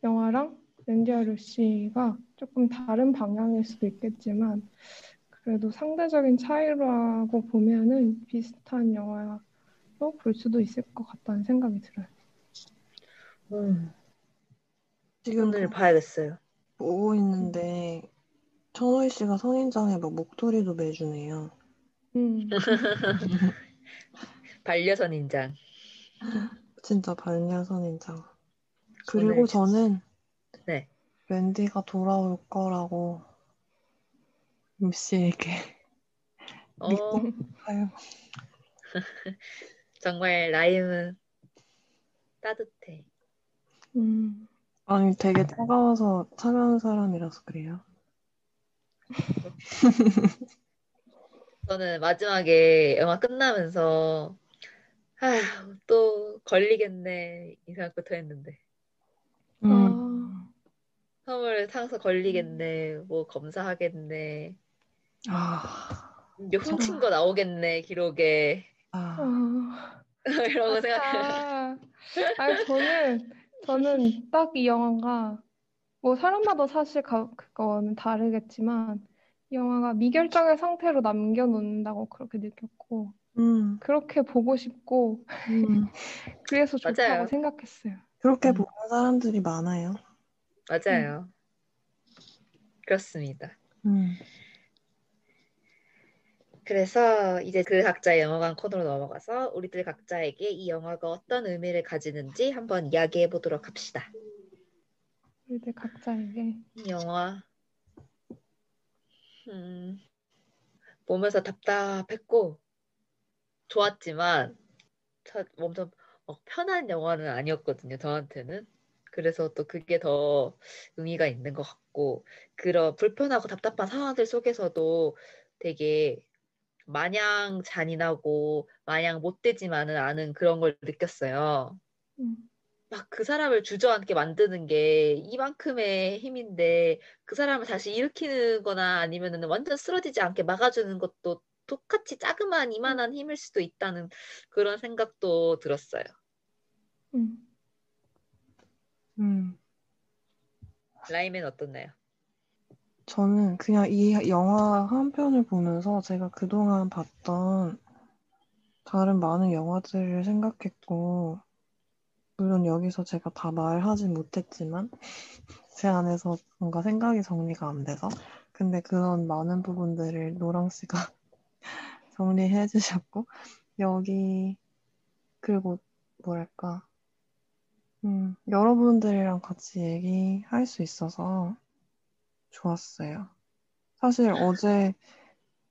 Speaker 4: 영화랑 랜디아 루시가 조금 다른 방향일 수도 있겠지만 그래도 상대적인 차이라고 보면은 비슷한 영화로 볼 수도 있을 것 같다는 생각이 들어요.
Speaker 2: 지금
Speaker 3: 오늘 봐야겠어요.
Speaker 2: 보고 있는데 천호희 씨가 선인장에 막 목도리도 매주네요.
Speaker 4: 음,
Speaker 3: 반려선 인장.
Speaker 2: 진짜 반려 선인장.
Speaker 3: 오늘
Speaker 2: 그리고 저는
Speaker 3: 네.
Speaker 2: 웬디가 돌아올 거라고 루시에게 믿고
Speaker 3: 어,
Speaker 2: 가요.
Speaker 3: 정말 라임은 따뜻해.
Speaker 4: 음,
Speaker 2: 아니 되게 차가워서 차가운 사람이라서 그래요.
Speaker 3: 저는 마지막에 영화 끝나면서 아휴, 또 걸리겠네 이 생각부터 했는데
Speaker 2: 음.
Speaker 3: 선물 사서 걸리겠네 뭐 검사하겠네
Speaker 2: 아,
Speaker 3: 이제
Speaker 2: 저,
Speaker 3: 훔친 거 나오겠네 기록에
Speaker 2: 아,
Speaker 4: 아,
Speaker 3: 이런 거 생각
Speaker 4: 아니 저는 딱 이 영화가 뭐 사람마다 사실 그거는 다르겠지만 이 영화가 미결정의 상태로 남겨놓는다고 그렇게 느꼈고
Speaker 2: 음,
Speaker 4: 그렇게 보고 싶고
Speaker 2: 음.
Speaker 4: 그래서 좋다고
Speaker 3: 맞아요
Speaker 4: 생각했어요.
Speaker 2: 그렇게
Speaker 3: 음,
Speaker 2: 보는 사람들이 많아요.
Speaker 4: 음,
Speaker 3: 맞아요 그렇습니다
Speaker 2: 음,
Speaker 3: 그래서 이제 그 각자의 영화관 코너로 넘어가서 우리들 각자에게 이 영화가 어떤 의미를 가지는지 한번 이야기해 보도록 합시다
Speaker 4: 우리들 각자에게
Speaker 3: 이 영화 음, 보면서 답답했고 좋았지만 엄청 편한 영화는 아니었거든요, 저한테는. 그래서 또 그게 더 의미가 있는 것 같고, 그런 불편하고 답답한 상황들 속에서도 되게 마냥 잔인하고 마냥 못되지만은 않은 그런 걸 느꼈어요.
Speaker 4: 음,
Speaker 3: 막 그 사람을 주저앉게 만드는 게 이만큼의 힘인데 그 사람을 다시 일으키는 거나 아니면은 완전 쓰러지지 않게 막아주는 것도 똑같이 자그마한 이만한 힘일 수도 있다는 그런 생각도 들었어요.
Speaker 4: 음.
Speaker 2: 음.
Speaker 3: 라이맨 어떻나요?
Speaker 2: 저는 그냥 이 영화 한 편을 보면서 제가 그동안 봤던 다른 많은 영화들을 생각했고, 물론 여기서 제가 다 말하진 못했지만, 제 안에서 뭔가 생각이 정리가 안 돼서. 근데 그런 많은 부분들을 노랑 씨가 정리해 주셨고, 여기, 그리고 뭐랄까, 여러분들이랑 같이 얘기할 수 있어서 좋았어요. 사실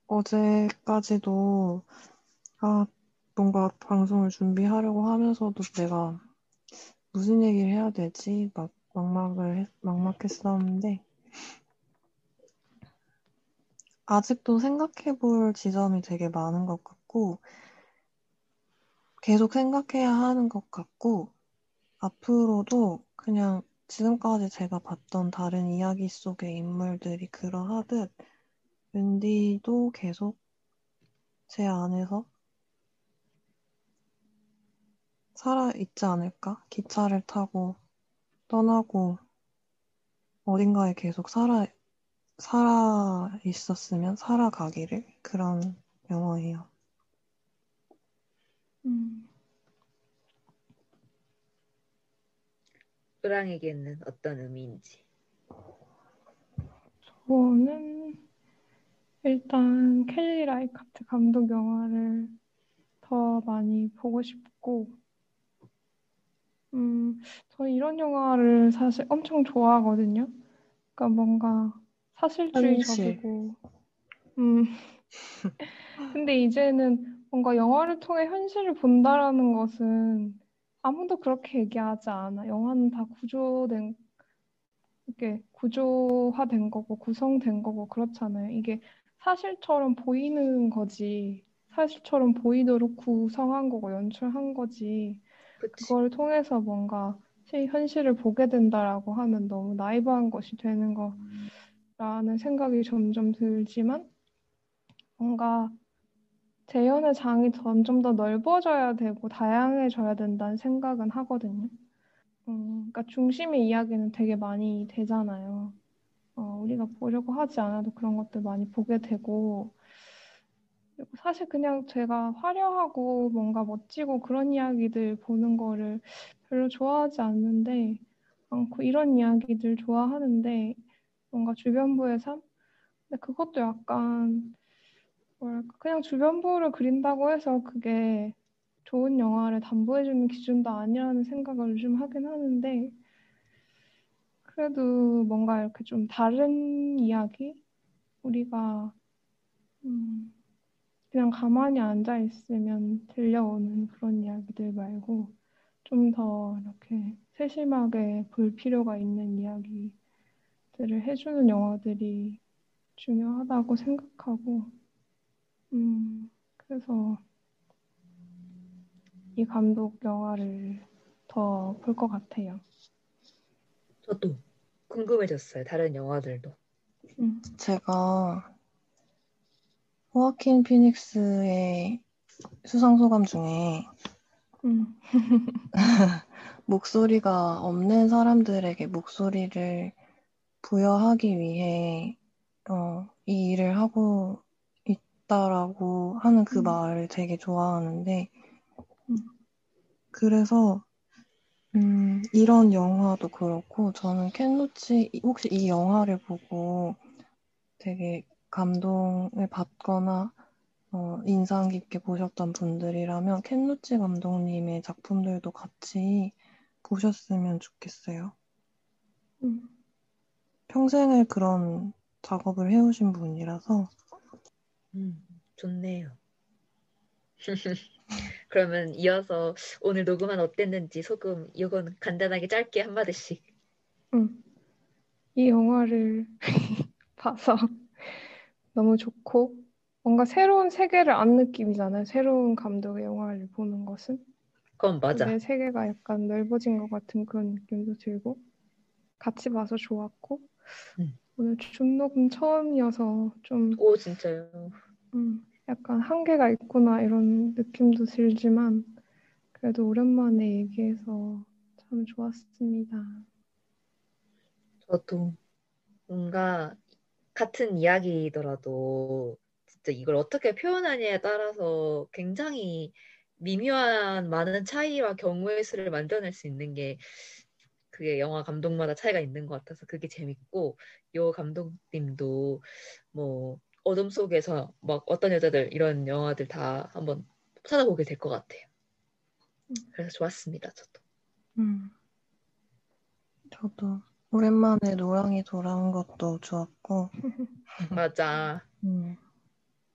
Speaker 2: 어제까지도, 아, 뭔가 방송을 준비하려고 하면서도 내가 무슨 얘기를 해야 되지? 막 막막했었는데, 아직도 생각해 볼 지점이 되게 많은 것 같고, 계속 생각해야 하는 것 같고, 앞으로도 그냥 지금까지 제가 봤던 다른 이야기 속의 인물들이 그러하듯, 웬디도 계속 제 안에서 살아있지 않을까? 기차를 타고 떠나고 어딘가에 계속 살아 있었으면 살아가기를 그런 영화예요.
Speaker 4: 음.
Speaker 3: 을랑에게는 어떤 의미인지.
Speaker 4: 저는 일단 켈리 라이카트 감독 영화를 더 많이 보고 싶고, 저 이런 영화를 사실 엄청 좋아하거든요. 그러니까 뭔가
Speaker 2: 현실.
Speaker 4: 사실주의적이고, 음, 근데 이제는 뭔가 영화를 통해 현실을 본다라는 것은 아무도 그렇게 얘기하지 않아. 영화는 다 이게 구조화된 거고 구성된 거고 그렇잖아요. 이게 사실처럼 보이는 거지. 사실처럼 보이도록 구성한 거고 연출한 거지.
Speaker 3: 그치.
Speaker 4: 그걸 통해서 뭔가 현실을 보게 된다라고 하면 너무 나이브한 것이 되는 거라는 생각이 점점 들지만 뭔가 재현의 장이 점점 더 넓어져야 되고 다양해져야 된다는 생각은 하거든요. 그러니까 중심의 이야기는 되게 많이 되잖아요. 우리가 보려고 하지 않아도 그런 것들 많이 보게 되고, 그리고 사실 그냥 제가 화려하고 뭔가 멋지고 그런 이야기들 보는 거를 별로 좋아하지 않는데, 않고 이런 이야기들 좋아하는데, 뭔가 주변부의 삶? 근데 그것도 약간, 뭐랄까, 그냥 주변부를 그린다고 해서 그게 좋은 영화를 담보해주는 기준도 아니라는 생각을 요즘 하긴 하는데, 그래도 뭔가 이렇게 좀 다른 이야기? 우리가 음, 그냥 가만히 앉아 있으면 들려오는 그런 이야기들 말고 좀 더 이렇게 세심하게 볼 필요가 있는 이야기들을 해주는 영화들이 중요하다고 생각하고 그래서 이 감독 영화를 더 볼 것 같아요.
Speaker 3: 저도 궁금해졌어요. 다른 영화들도.
Speaker 4: 음,
Speaker 2: 제가 호아킨 피닉스의 수상소감 중에
Speaker 4: 음,
Speaker 2: 목소리가 없는 사람들에게 목소리를 부여하기 위해 이 일을 하고 있다라고 하는 그
Speaker 4: 음,
Speaker 2: 말을 되게 좋아하는데
Speaker 4: 음,
Speaker 2: 그래서 이런 영화도 그렇고 저는 켄 로치 혹시 이 영화를 보고 되게 감동을 받거나 인상 깊게 보셨던 분들이라면 켄 로치 감독님의 작품들도 같이 보셨으면 좋겠어요.
Speaker 4: 음.
Speaker 2: 평생을 그런 작업을 해오신 분이라서
Speaker 3: 좋네요. 그러면 이어서 오늘 녹음한 어땠는지 소금 이건 간단하게 짧게 한마디씩.
Speaker 4: 음. 이 영화를 봐서 너무 좋고 뭔가 새로운 세계를 안 느낌이잖아요. 새로운 감독의 영화를 보는 것은.
Speaker 3: 그건
Speaker 4: 내
Speaker 3: 맞아.
Speaker 4: 세계가 약간 넓어진 것 같은 그런 느낌도 들고 같이 봐서 좋았고
Speaker 3: 음.
Speaker 4: 오늘 줌 녹음 처음이어서 좀
Speaker 3: 오 진짜요.
Speaker 4: 약간 한계가 있구나 이런 느낌도 들지만 그래도 오랜만에 얘기해서 참 좋았습니다.
Speaker 3: 저도 뭔가 같은 이야기이더라도 진짜 이걸 어떻게 표현하냐에 따라서 굉장히 미묘한 많은 차이와 경우의 수를 만들어낼 수 있는 게 그게 영화 감독마다 차이가 있는 것 같아서 그게 재밌고 요 감독님도 뭐 어둠 속에서 막 어떤 여자들 이런 영화들 다 한번 찾아보게 될 것 같아요. 그래서 좋았습니다. 저도.
Speaker 4: 음,
Speaker 2: 저도 오랜만에 노랑이 돌아온 것도 좋았고
Speaker 3: 맞아.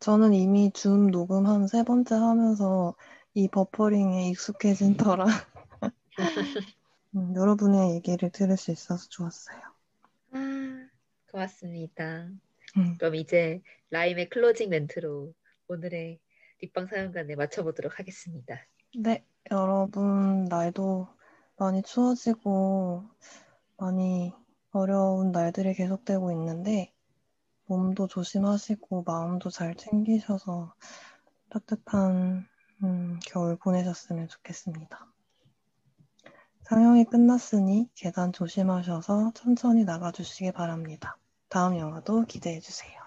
Speaker 2: 저는 이미 줌 녹음 한 3번째 하면서 이 버퍼링에 익숙해진 터라 여러분의 얘기를 들을 수 있어서 좋았어요.
Speaker 3: 아, 고맙습니다.
Speaker 2: 음,
Speaker 3: 그럼 이제 라임의 클로징 멘트로 오늘의 립방 사연관에 맞춰보도록 하겠습니다.
Speaker 2: 네, 여러분 날도 많이 추워지고 많이 어려운 날들이 계속되고 있는데 몸도 조심하시고 마음도 잘 챙기셔서 따뜻한 겨울 보내셨으면 좋겠습니다. 상영이 끝났으니 계단 조심하셔서 천천히 나가주시기 바랍니다. 다음 영화도 기대해주세요.